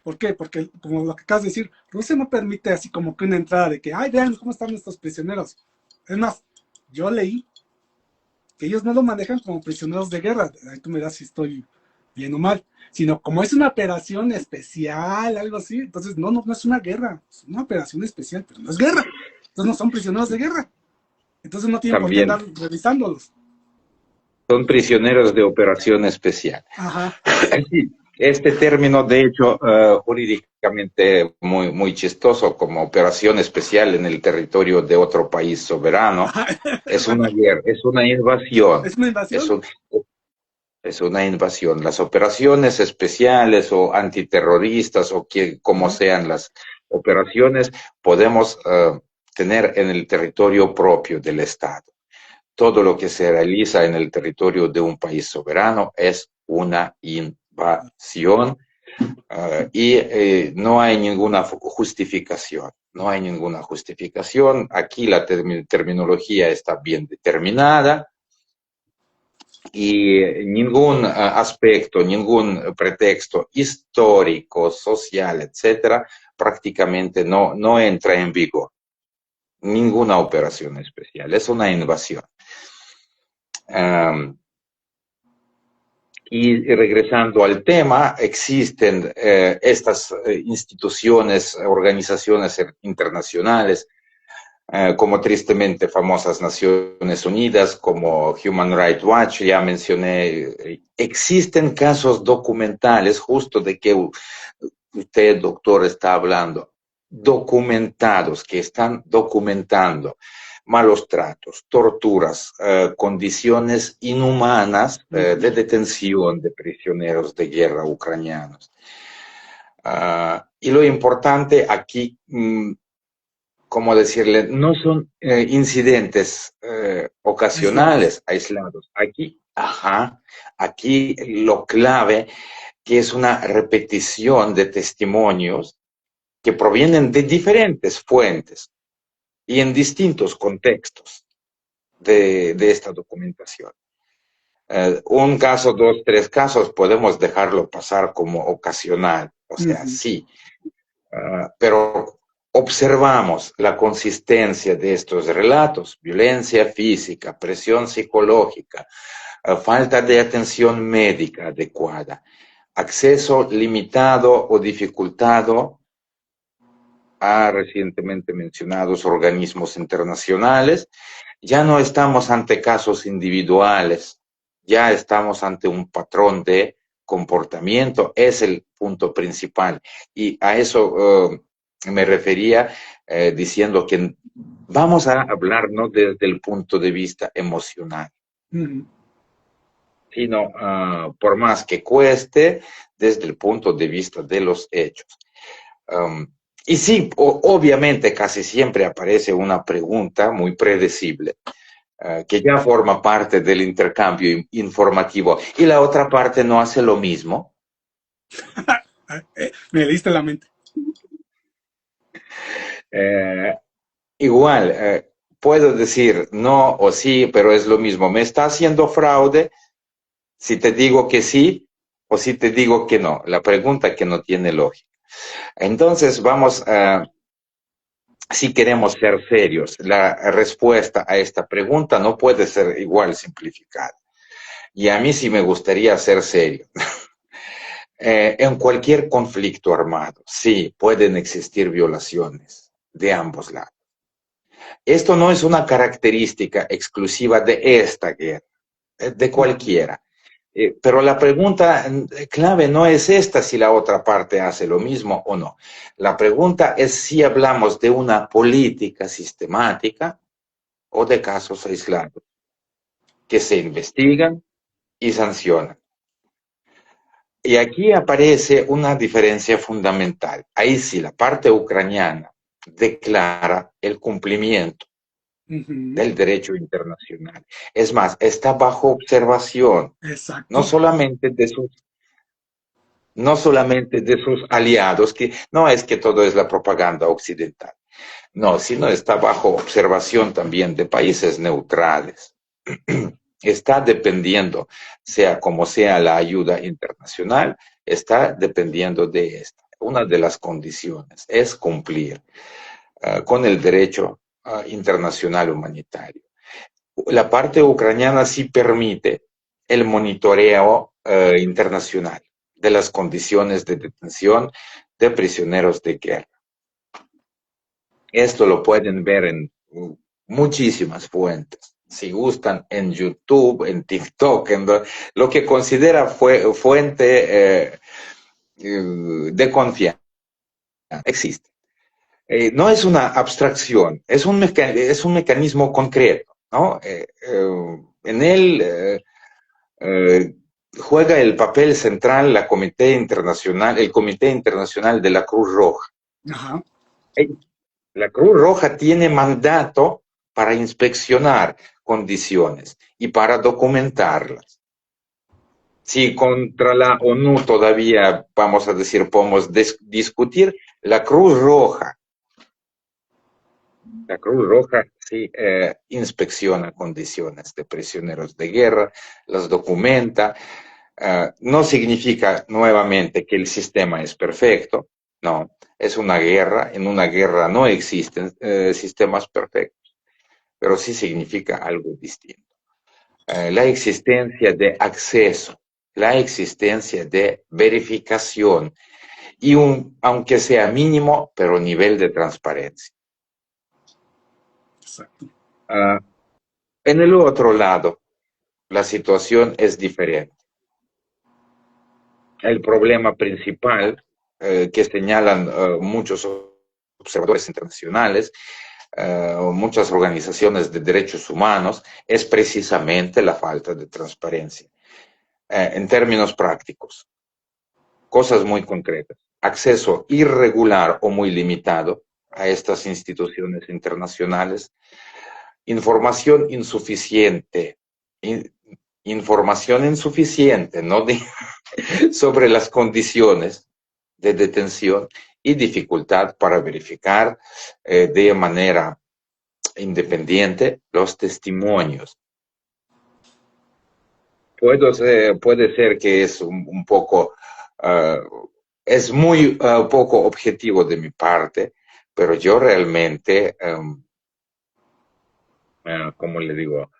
¿Por qué? Porque, como lo que acabas de decir, Rusia no permite así como que una entrada de que, ay, vean cómo están nuestros prisioneros. Es más, yo leí que ellos no lo manejan como prisioneros de guerra. Ahí tú me das si estoy bien o mal. Sino como es una operación especial, algo así. Entonces, no es una guerra. Es una operación especial, pero no es guerra. Entonces, no son prisioneros de guerra. Entonces, no tienen por qué También andar revisándolos. son prisioneros de operación especial. Ajá. Sí, este término, de hecho, jurídicamente muy chistoso, como operación especial en el territorio de otro país soberano, Ajá. es una Bueno, guerra, es una invasión, es una es, invasión. un, es una invasión. Las operaciones especiales o antiterroristas o como Ajá. sean las operaciones, podemos tener en el territorio propio del Estado. Todo lo que se realiza en el territorio de un país soberano es una invasión y no hay ninguna justificación. No hay ninguna justificación. Aquí la terminología está bien determinada. y ningún aspecto, ningún pretexto histórico, social, etcétera, prácticamente no entra en vigor. Ninguna operación especial, es una invasión. Y regresando al tema, existen estas instituciones, organizaciones internacionales, como tristemente famosas Naciones Unidas, como Human Rights Watch, ya mencioné. Existen casos documentales, justo de que usted, doctor, está hablando, documentados, que están documentando malos tratos, torturas, condiciones inhumanas de detención de prisioneros de guerra ucranianos. Y lo importante aquí, ¿cómo decirle? No son incidentes ocasionales, aislados. Aquí lo clave, que es una repetición de testimonios que provienen de diferentes fuentes y en distintos contextos de esta documentación. Un caso, dos, tres casos, podemos dejarlo pasar como ocasional, o sea, sí, pero observamos la consistencia de estos relatos: violencia física, presión psicológica, falta de atención médica adecuada, acceso limitado o dificultado a recientemente mencionados organismos internacionales. Ya no estamos ante casos individuales, ya estamos ante un patrón de comportamiento, es el punto principal. Y a eso me refería diciendo que vamos a hablar no desde el punto de vista emocional, sino por más que cueste, desde el punto de vista de los hechos. Y sí, obviamente casi siempre aparece una pregunta muy predecible, que ya forma parte del intercambio informativo. ¿Y la otra parte no hace lo mismo? Me leíste la mente. Igual, puedo decir no o sí, pero es lo mismo. ¿Me está haciendo fraude si te digo que sí o si te digo que no? La pregunta que no tiene lógica. Entonces vamos a... Si queremos ser serios, la respuesta a esta pregunta no puede ser igual simplificada. Y a mí sí me gustaría ser serio. En cualquier conflicto armado, sí, pueden existir violaciones de ambos lados. Esto no es una característica exclusiva de esta guerra, de cualquiera. Pero la pregunta clave no es esta, si la otra parte hace lo mismo o no. La pregunta es si hablamos de una política sistemática o de casos aislados que se investigan y sancionan. Y aquí aparece una diferencia fundamental. Ahí sí, la parte ucraniana declara el cumplimiento del derecho internacional. Es más, está bajo observación, no solamente de sus aliados, que no es que todo es la propaganda occidental, no, sino está bajo observación también de países neutrales. Está dependiendo, sea como sea la ayuda internacional, está dependiendo de esta. Una de las condiciones es cumplir con el derecho internacional humanitario. La parte ucraniana sí permite el monitoreo internacional de las condiciones de detención de prisioneros de guerra. Esto lo pueden ver en muchísimas fuentes. Si gustan, en YouTube, en TikTok, en lo que considera fuente de confianza. Existe. No es una abstracción, es un mecanismo concreto, ¿no? En él juega el papel central el Comité Internacional de la Cruz Roja. Ajá. La Cruz Roja tiene mandato para inspeccionar condiciones y para documentarlas. Si contra la ONU todavía, vamos a decir, podemos discutir, la Cruz Roja ¿sí? Inspecciona condiciones de prisioneros de guerra, las documenta. No significa nuevamente que el sistema es perfecto, no, es una guerra, en una guerra no existen sistemas perfectos, pero sí significa algo distinto. La existencia de acceso, la existencia de verificación y aunque sea mínimo, pero nivel de transparencia. Exacto. Uh, en el otro lado, la situación es diferente. El problema principal que señalan muchos observadores internacionales, muchas organizaciones de derechos humanos, es precisamente la falta de transparencia. En términos prácticos, cosas muy concretas. Acceso irregular o muy limitado a estas instituciones internacionales, información insuficiente, información insuficiente, ¿no? sobre las condiciones de detención y dificultad para verificar de manera independiente los testimonios. Puede ser que es un poco, es muy poco objetivo de mi parte, pero yo realmente, ¿cómo le digo?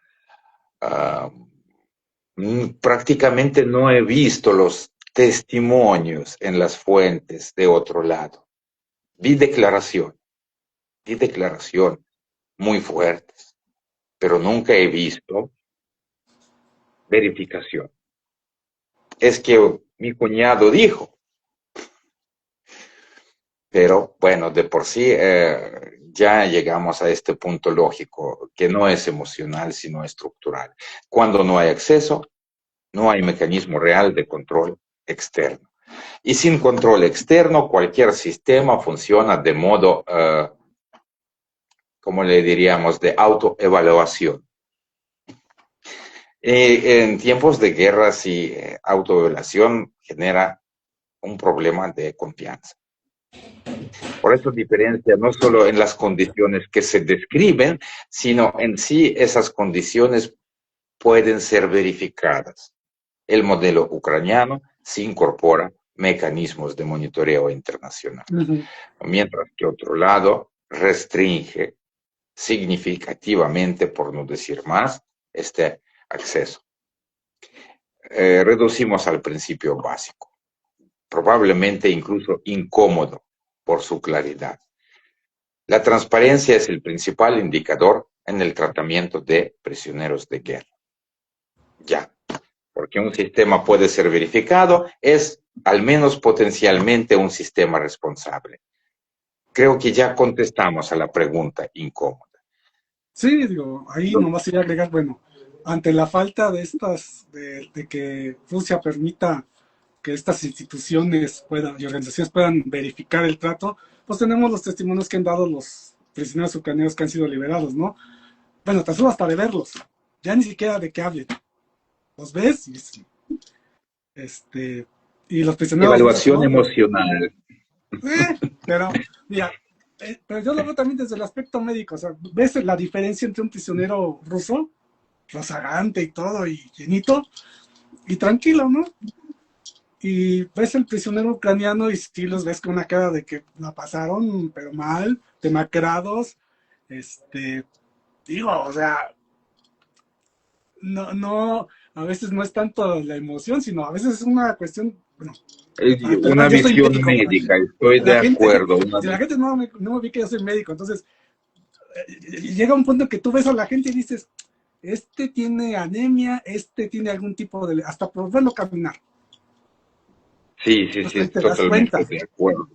Prácticamente no he visto los testimonios en las fuentes de otro lado. Vi declaración muy fuertes, pero nunca he visto verificación. Es que mi cuñado dijo, pero bueno, de por sí ya llegamos a este punto lógico, que no es emocional, sino estructural. Cuando no hay acceso, no hay mecanismo real de control externo. Y sin control externo, cualquier sistema funciona de modo, como le diríamos, de autoevaluación. En tiempos de guerra, sí, autoevaluación genera un problema de confianza. Por eso diferencia no solo en las condiciones que se describen, sino en sí esas condiciones pueden ser verificadas. El modelo ucraniano se incorpora mecanismos de monitoreo internacional, mientras que otro lado restringe significativamente, por no decir más, este acceso. Reducimos al principio básico, probablemente incluso incómodo por su claridad. La transparencia es el principal indicador en el tratamiento de prisioneros de guerra. Ya, porque un sistema puede ser verificado, es al menos potencialmente un sistema responsable. Creo que ya contestamos a la pregunta incómoda. Sí, digo, ahí nomás iría a agregar, bueno, ante la falta de estas, de que Rusia permita que estas instituciones puedan y organizaciones puedan verificar el trato, pues tenemos los testimonios que han dado los prisioneros ucranianos que han sido liberados, ¿no? Bueno, tan solo hasta de verlos, ya ni siquiera de que hablen. Los ves este, y los prisioneros rusos, Evaluación ¿no? emocional. Pero, mira, pero yo lo veo también desde el aspecto médico, o sea, ves la diferencia entre un prisionero ruso, rozagante y todo, y llenito, y tranquilo, ¿no? Y ves el prisionero ucraniano y sí los ves con una cara de que la pasaron, pero mal, demacrados, digo, o sea, no, a veces no es tanto la emoción, sino a veces es una cuestión, bueno, Una perdón, yo soy visión médico, médica, estoy de la gente, acuerdo. si la gente no me ve que yo soy médico, entonces llega un punto que tú ves a la gente y dices, este tiene anemia, este tiene algún tipo de, hasta por verlo caminar, Sí, o sea, sí, ahí te das totalmente cuenta. de acuerdo.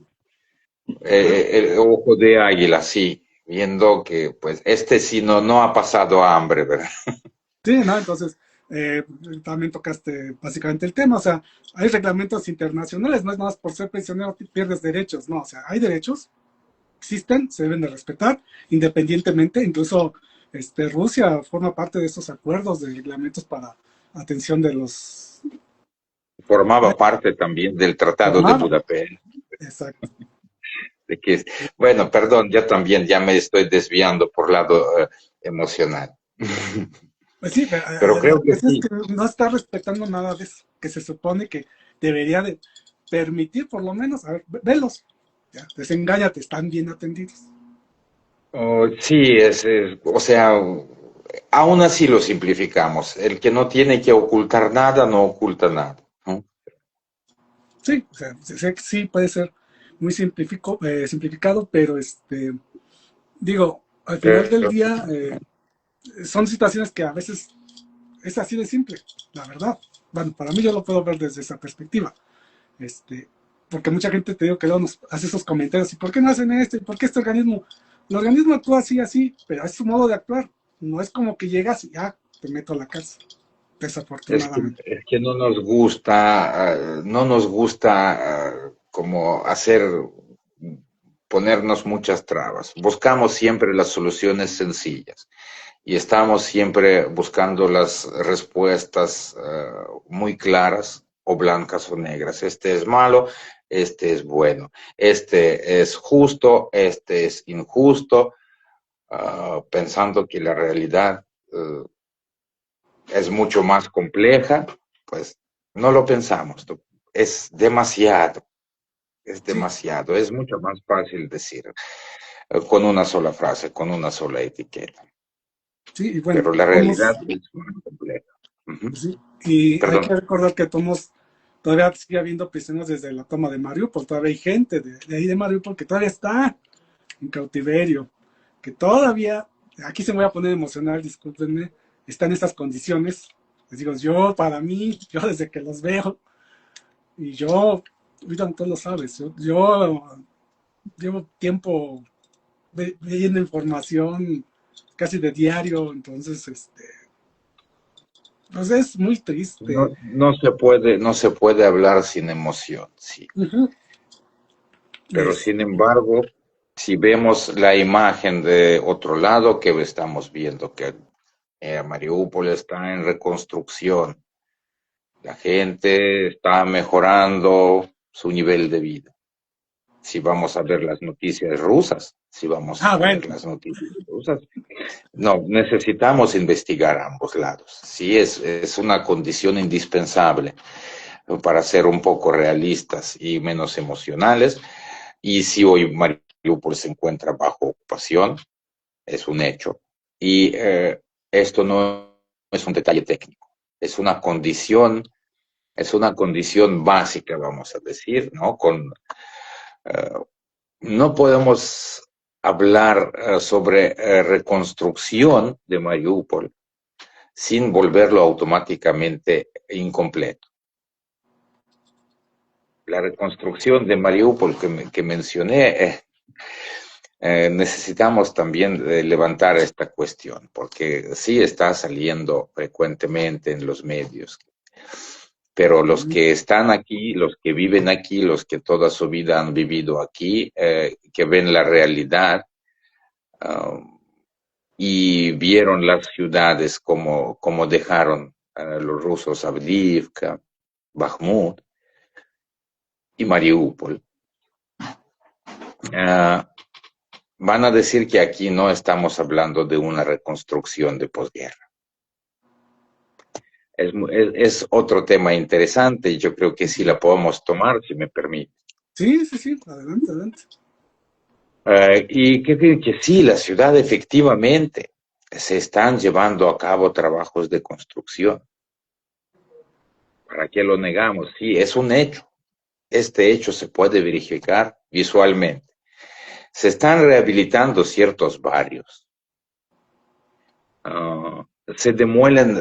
Ajá. El ojo de águila, sí, viendo que pues este sí no ha pasado hambre, ¿verdad? Sí, ¿no? Entonces, también tocaste básicamente el tema, o sea, hay reglamentos internacionales, no es más por ser prisionero pierdes derechos, no, o sea, hay derechos, existen, se deben de respetar, independientemente, incluso Rusia forma parte de estos acuerdos de reglamentos para atención de los Formaba parte también del Tratado de formados. Budapest. Exacto. de que, bueno, perdón, yo también ya me estoy desviando por lado emocional. Pues sí, Pero la creo que cosa es sí. que no está respetando nada de eso, que se supone que debería de permitir por lo menos, a ver, velos, ya, desengáñate, están bien atendidos. Oh, sí, o sea, aún así lo simplificamos. El que no tiene que ocultar nada, no oculta nada, ¿no? Sí, o sea, sé que sí puede ser muy simplificado, pero digo, al final del Pero, día son situaciones que a veces es así de simple, la verdad. Bueno, para mí yo lo puedo ver desde esa perspectiva. Este, porque mucha gente te digo que luego nos hace esos comentarios, ¿y por qué no hacen esto? ¿Y por qué este organismo? El organismo actúa así, así, pero es su modo de actuar. No es como que llegas y ya te meto a la cárcel, desafortunadamente. es que no nos gusta como ponernos muchas trabas. Buscamos siempre las soluciones sencillas y estamos siempre buscando las respuestas muy claras o blancas o negras. Este es malo, este es bueno, este es justo, este es injusto, pensando que la realidad es mucho más compleja, pues no lo pensamos. Es Sí, demasiado, es mucho más fácil decir con una sola frase, con una sola etiqueta. sí, y bueno, Pero la realidad tomos, es más compleja. Ujú. pues sí, y hay que Perdón. recordar que tomos, todavía sigue habiendo prisioneros desde la toma de Mariupol, todavía hay gente de ahí de Mariupol que todavía está en cautiverio, que todavía, aquí se me voy a poner emocional, discúlpenme, está en estas condiciones. Les digo, yo para mí, yo desde que los veo, y yo, ahorita tú lo sabes, yo llevo tiempo leyendo información casi de diario, entonces, pues es muy triste. No se puede hablar sin emoción, sí. Ujú. Pero sin embargo, si vemos la imagen de otro lado, que estamos viendo que Mariupol está en reconstrucción, la gente está mejorando su nivel de vida. Si vamos a ver las noticias rusas, si vamos Ah, a bueno, ver las noticias rusas, no, necesitamos investigar ambos lados. Sí, es una condición indispensable para ser un poco realistas y menos emocionales. Y si hoy Mariupol se encuentra bajo ocupación, es un hecho. Y esto no es un detalle técnico, es una condición básica, vamos a decir, ¿no? Eh, no podemos hablar sobre reconstrucción de Mariupol sin volverlo automáticamente incompleto. La reconstrucción de Mariupol que mencioné, necesitamos también levantar esta cuestión, porque sí está saliendo frecuentemente en los medios, pero los que están aquí, los que viven aquí, los que toda su vida han vivido aquí, que ven la realidad y vieron las ciudades como dejaron los rusos Avdiivka, Bakhmut y Mariupol, uh, van a decir que aquí no estamos hablando de una reconstrucción de posguerra. Es otro tema interesante y yo creo que sí la podemos tomar, si me permite. sí, sí, sí, adelante, adelante. Y que sí, la ciudad efectivamente se están llevando a cabo trabajos de construcción. ¿Para qué lo negamos? Sí, es un hecho. Este hecho se puede verificar visualmente. Se están rehabilitando ciertos barrios. Uh, Se demuelen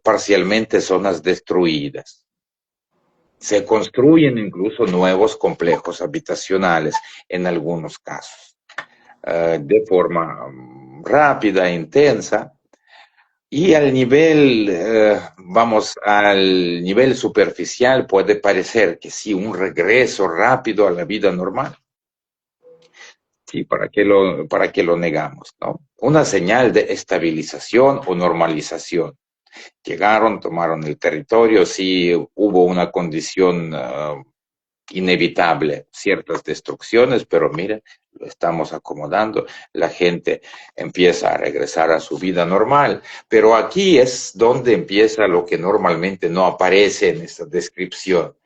parcialmente zonas destruidas. Se construyen incluso nuevos complejos habitacionales en algunos casos, de forma rápida, intensa, y vamos, al nivel superficial puede parecer que sí, un regreso rápido a la vida normal. Sí, para qué lo negamos, ¿no? Una señal de estabilización o normalización. Llegaron, tomaron el territorio, sí hubo una condición inevitable ciertas destrucciones, pero mire, lo estamos acomodando, la gente empieza a regresar a su vida normal, pero aquí es donde empieza lo que normalmente no aparece en esta descripción,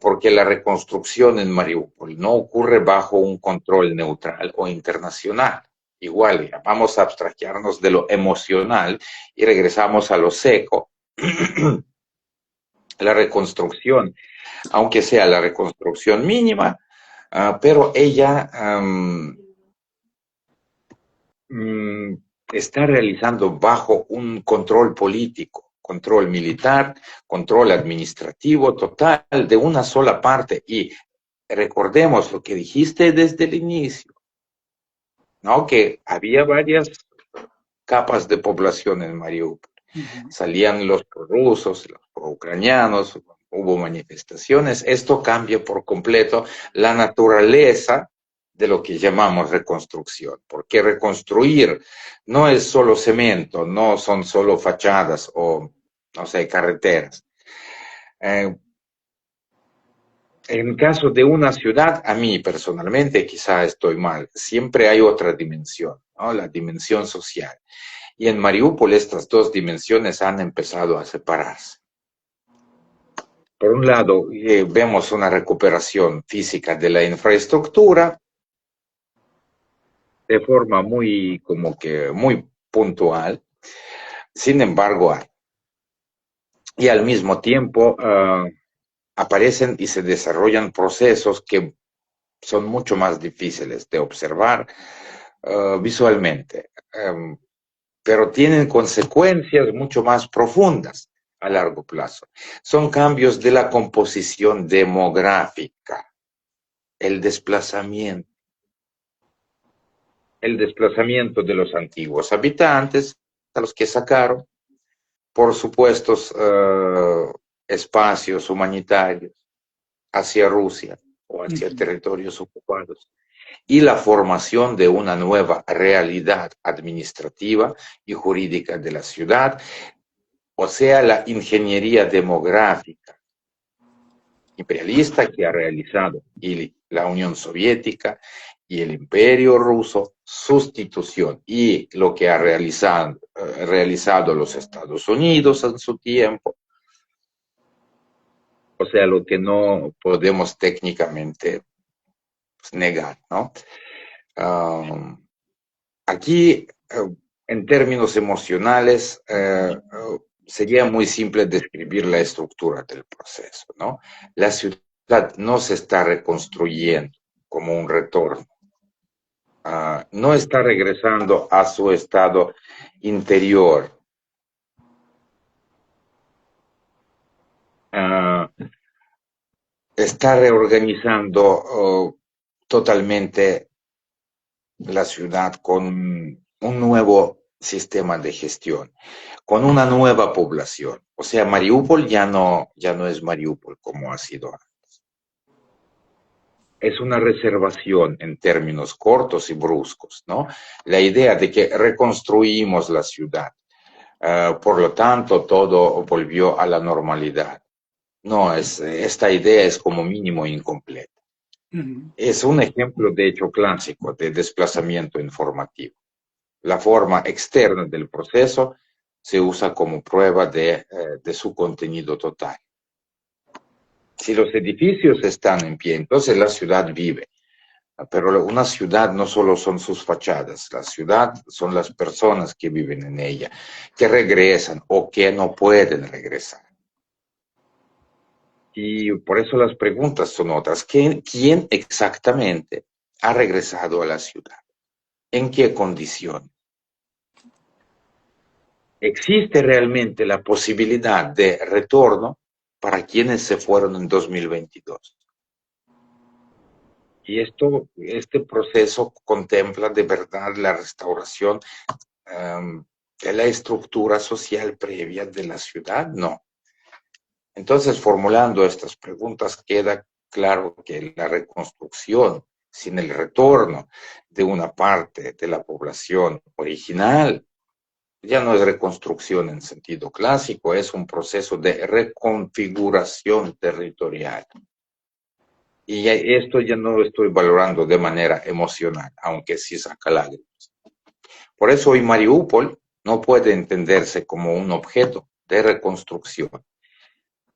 porque la reconstrucción en Mariupol no ocurre bajo un control neutral o internacional. Igual, vamos a abstraernos de lo emocional y regresamos a lo seco. La reconstrucción, aunque sea la reconstrucción mínima, pero ella está realizando bajo un control político, control militar, control administrativo total de una sola parte. Y recordemos lo que dijiste desde el inicio, ¿no? Que había varias capas de población en Mariupol. Salían los prorrusos, los proucranianos, hubo manifestaciones. Esto cambia por completo la naturaleza de lo que llamamos reconstrucción, porque reconstruir no es solo cemento, no son solo fachadas o, no sé, carreteras. En caso de una ciudad, a mí personalmente quizá estoy mal, siempre hay otra dimensión, ¿no? La dimensión social. Y en Mariupol estas dos dimensiones han empezado a separarse. Por un lado, vemos una recuperación física de la infraestructura de forma muy, como que muy puntual. Sin embargo, hay. Y al mismo tiempo aparecen y se desarrollan procesos que son mucho más difíciles de observar visualmente, pero tienen consecuencias mucho más profundas a largo plazo. Son cambios de la composición demográfica, el desplazamiento de los antiguos habitantes, a los que sacaron, por supuestos espacios humanitarios hacia Rusia o hacia territorios ocupados, y la formación de una nueva realidad administrativa y jurídica de la ciudad, o sea, la ingeniería demográfica imperialista que ha realizado la Unión Soviética y el Imperio Ruso, sustitución, y lo que ha realizado los Estados Unidos en su tiempo, o sea, lo que no podemos técnicamente negar, ¿no? Aquí, en términos emocionales, sería muy simple describir la estructura del proceso, ¿no? La ciudad no se está reconstruyendo como un retorno, no está regresando a su estado interior. Está reorganizando totalmente la ciudad con un nuevo sistema de gestión, con una nueva población. O sea, Mariupol ya no es Mariupol como ha sido antes. Es una reservación en términos cortos y bruscos, ¿no? La idea de que reconstruimos la ciudad, por lo tanto, todo volvió a la normalidad. No, esta idea es como mínimo incompleta. Es un ejemplo, de hecho, clásico de desplazamiento informativo. La forma externa del proceso se usa como prueba de su contenido total. Si los edificios están en pie, entonces la ciudad vive. Pero una ciudad no solo son sus fachadas, la ciudad son las personas que viven en ella, que regresan o que no pueden regresar. Y por eso las preguntas son otras. ¿Quién exactamente ha regresado a la ciudad? ¿En qué condición? ¿Existe realmente la posibilidad de retorno para quienes se fueron en 2022? Y este proceso contempla de verdad la restauración de la estructura social previa de la ciudad, no. Entonces, formulando estas preguntas, queda claro que la reconstrucción sin el retorno de una parte de la población original ya no es reconstrucción en sentido clásico, es un proceso de reconfiguración territorial. Y esto ya no lo estoy valorando de manera emocional, aunque sí saca lágrimas. Por eso hoy Mariupol no puede entenderse como un objeto de reconstrucción.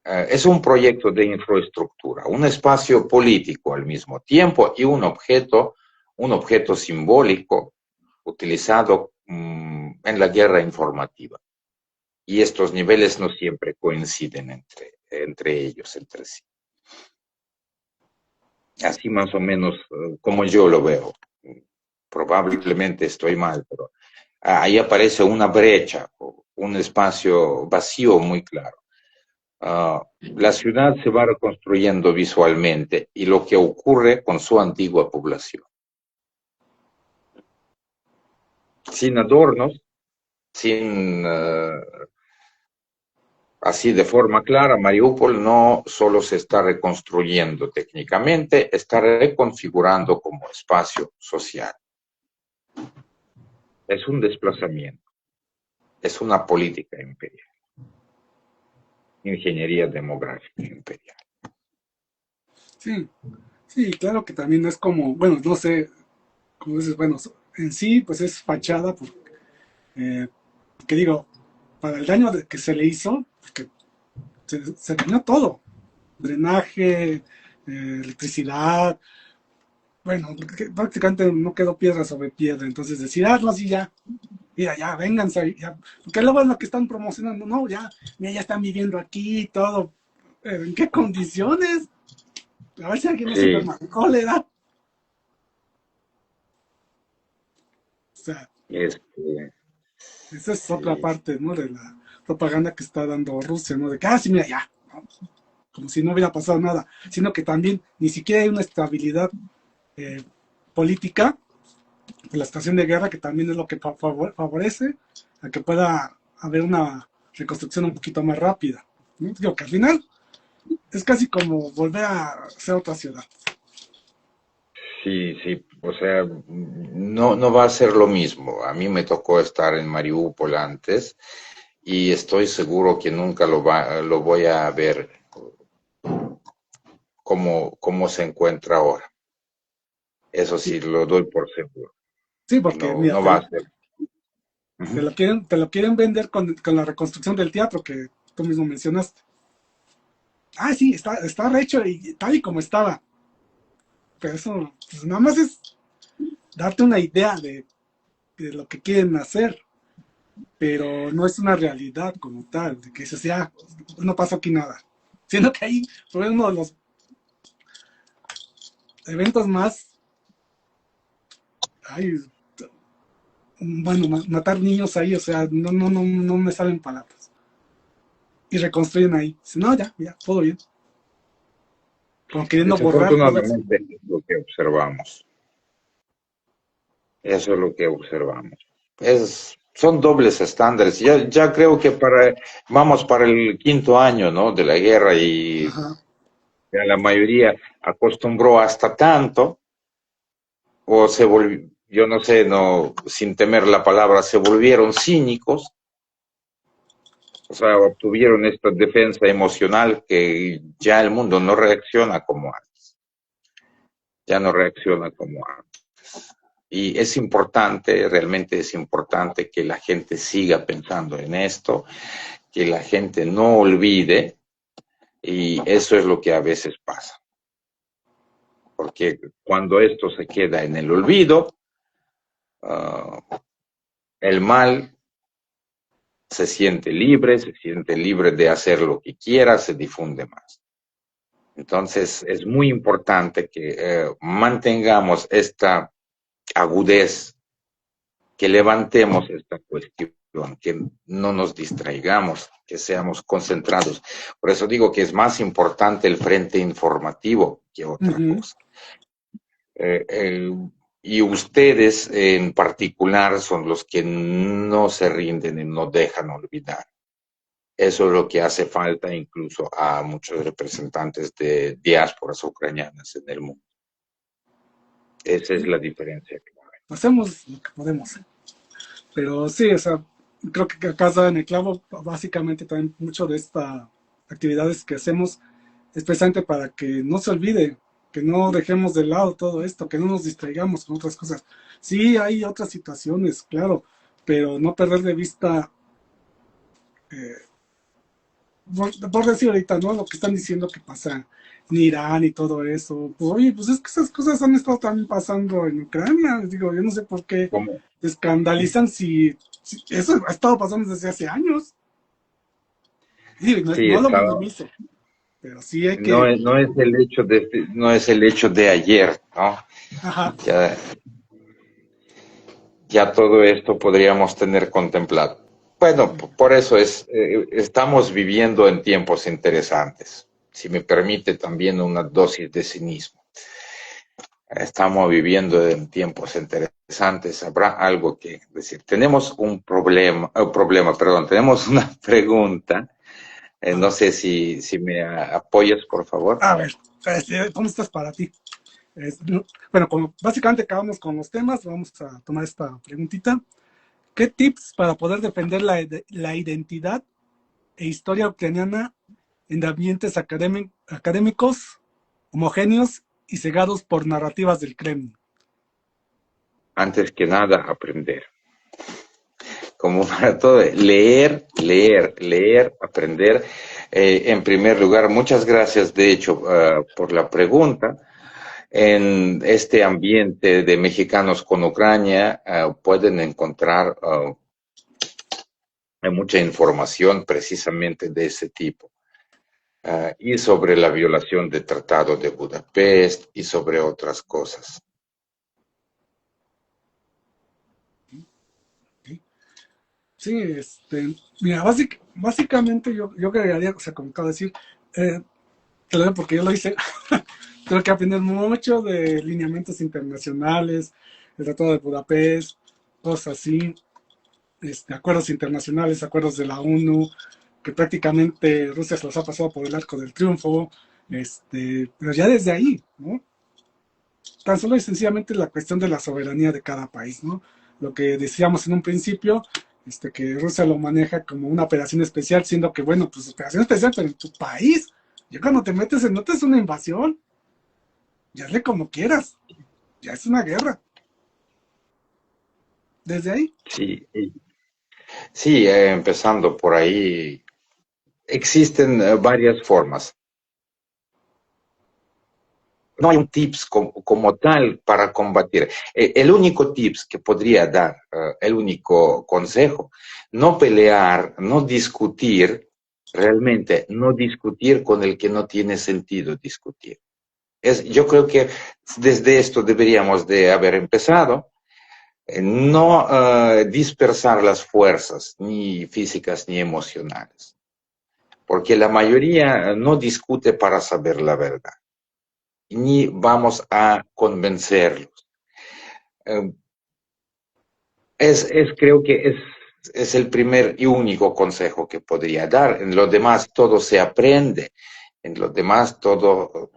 Es un proyecto de infraestructura, un espacio político al mismo tiempo y un objeto simbólico utilizado en la guerra informativa. Y estos niveles no siempre coinciden entre ellos, entre sí. Así más o menos como yo lo veo. Probablemente estoy mal, pero ahí aparece una brecha, un espacio vacío muy claro. La ciudad se va reconstruyendo visualmente y lo que ocurre con su antigua población. Sin adornos, sin así de forma clara, Mariupol no solo se está reconstruyendo técnicamente, está reconfigurando como espacio social. Es un desplazamiento, es una política imperial, ingeniería demográfica imperial. Sí, sí, claro que también es como, bueno, no sé, como dices, bueno, en sí, pues es fachada, eh, que digo, para el daño que se le hizo, porque se dañó todo, drenaje, electricidad, bueno, prácticamente no quedó piedra sobre piedra, entonces decir, no, así ya, mira, ya, vénganse, ya, porque luego es lo que están promocionando, no, ya, mira, ya están viviendo aquí y todo, pero ¿en qué condiciones? A ver si alguien no se Sí, enferma de cólera. O sea, este, esa es otra sí, parte, ¿no? De la propaganda que está dando Rusia, ¿no? De que, sí, mira, ya, ¿no? Como si no hubiera pasado nada, sino que también ni siquiera hay una estabilidad eh, política de la situación de guerra, que también es lo que favorece a que pueda haber una reconstrucción un poquito más rápida, ¿no? Digo que al final es casi como volver a ser otra ciudad. sí, sí, o sea, no va a ser lo mismo. A mí me tocó estar en Mariupol antes y estoy seguro que nunca lo voy a ver como se encuentra ahora. Eso Sí, sí, lo doy por seguro. sí, porque mira, No va a ser. Ujú. te lo quieren vender con la reconstrucción del teatro que tú mismo mencionaste. Sí, está recho y tal y como estaba. Pero eso, pues nada más es darte una idea de lo que quieren hacer, pero no es una realidad como tal, de que dices, ya, no pasó aquí nada. Siendo que ahí fue uno de los eventos más, ay, bueno, matar niños ahí, o sea, no me salen palabras. Y reconstruyen ahí. Dicen, no, ya, todo bien. Como queriendo borrar todo eso. Desafortunadamente es lo que observamos. Eso es lo que observamos. Son dobles estándares. Ya creo que vamos para el quinto año, ¿no? De la guerra y Ajá. ya la mayoría acostumbró hasta tanto o se volvió, yo no sé, no, sin temer la palabra, se volvieron cínicos, o sea, obtuvieron esta defensa emocional que ya el mundo no reacciona como antes, ya no reacciona como antes. Y es importante, realmente es importante que la gente siga pensando en esto, que la gente no olvide, y eso es lo que a veces pasa, porque cuando esto se queda en el olvido, el mal se siente libre de hacer lo que quiera, se difunde más. Entonces es muy importante que mantengamos esta agudez, que levantemos esta cuestión, que no nos distraigamos, que seamos concentrados. Por eso digo que es más importante el frente informativo que otra Ujú. cosa. Eh, eh, y ustedes en particular son los que no se rinden y no dejan olvidar. Eso es lo que hace falta incluso a muchos representantes de diásporas ucranianas en el mundo. Esa es Sí, la diferencia. hacemos lo que podemos. Pero sí, o sea, creo que acá está en el clavo, básicamente también mucho de estas actividades que hacemos es precisamente para que no se olvide. que no dejemos de lado todo esto, que no nos distraigamos con otras cosas. Sí, hay otras situaciones, claro, pero no perder de vista, eh, por decir ahorita, ¿no? Lo que están diciendo que pasa en Irán y todo eso. Pues, oye, pues es que esas cosas han estado también pasando en Ucrania. Digo, yo no sé por qué Como, se escandalizan si eso ha estado pasando desde hace años. Y no, sí, no lo estaba, minimizo, pero sí hay no que, es, no es el hecho no es el hecho de ayer, ¿no? ajá, Ya, ya todo esto podríamos tener contemplado. Bueno, por eso estamos viviendo en tiempos interesantes. Si me permite también una dosis de cinismo. Estamos viviendo en tiempos interesantes. Habrá algo que decir. Tenemos un perdón, tenemos una pregunta. a No ver, sé si me apoyas, por favor. a ver, ¿cómo estás para ti? Bueno, como básicamente acabamos con los temas, vamos a tomar esta preguntita. ¿Qué tips para poder defender la identidad e historia ucraniana en ambientes académicos homogéneos y cegados por narrativas del Kremlin? Antes que nada, aprender. Como para todo, leer, leer, leer, aprender. En primer lugar, muchas gracias, de hecho, por la pregunta. En este ambiente de mexicanos con Ucrania pueden encontrar mucha información precisamente de ese tipo. Y sobre la violación del Tratado de Budapest y sobre otras cosas. Sí, mira, básicamente yo agregaría, o sea, como acabo de decir, te lo digo porque yo lo hice, tengo que aprender mucho de lineamientos internacionales, el Tratado de Budapest, cosas así, acuerdos internacionales, acuerdos de la ONU, que prácticamente Rusia se los ha pasado por el arco del triunfo, pero ya desde ahí, ¿no? Tan solo y sencillamente la cuestión de la soberanía de cada país, ¿no? Lo que decíamos en un principio, que Rusia lo maneja como una operación especial, siendo que, bueno, pues operación especial, pero en tu país, ya cuando te metes en, no te es una invasión, ya hazle como quieras, ya es una guerra. Desde ahí, Sí, sí, empezando por ahí, existen varias formas. No hay un tips como tal para combatir. El único tips que podría dar, el único consejo, no pelear, no discutir, realmente no discutir con el que no tiene sentido discutir. Yo creo que desde esto deberíamos de haber empezado, no dispersar las fuerzas, ni físicas ni emocionales, porque la mayoría no discute para saber la verdad, ni vamos a convencerlos. Creo que es el primer y único consejo que podría dar. En lo demás todo se aprende, en lo demás todo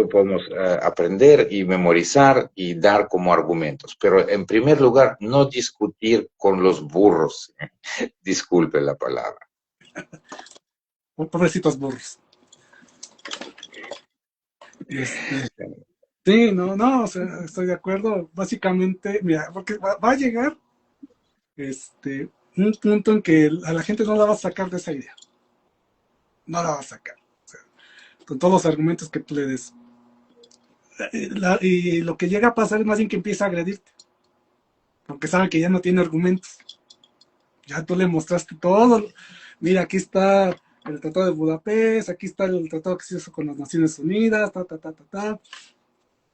podemos aprender y memorizar y dar como argumentos. Pero en primer lugar, no discutir con los burros. Disculpe la palabra. pobrecitos burros. Este, sí, no, no, o sea, estoy de acuerdo. Básicamente, mira, porque va a llegar un punto en que a la gente no la va a sacar de esa idea. No la va a sacar. O sea, con todos los argumentos que tú le des. Y lo que llega a pasar es más bien que empieza a agredirte. Porque sabe que ya no tiene argumentos. Ya tú le mostraste todo. Mira, aquí está el Tratado de Budapest, aquí está el tratado que se hizo con las Naciones Unidas,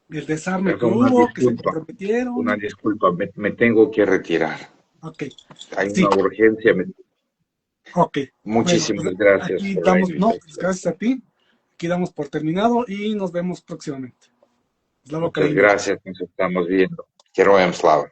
el desarme que Perdón, hubo, que se comprometieron. una disculpa, me tengo que retirar. Ok, Hay una sí, urgencia. ok. Bueno, pues Muchísimas gracias aquí por la damos, no, pues invitación. gracias a ti. Aquí damos por terminado y nos vemos próximamente. Slava Muchas Ukraini. gracias, nos estamos viendo. Героям слава.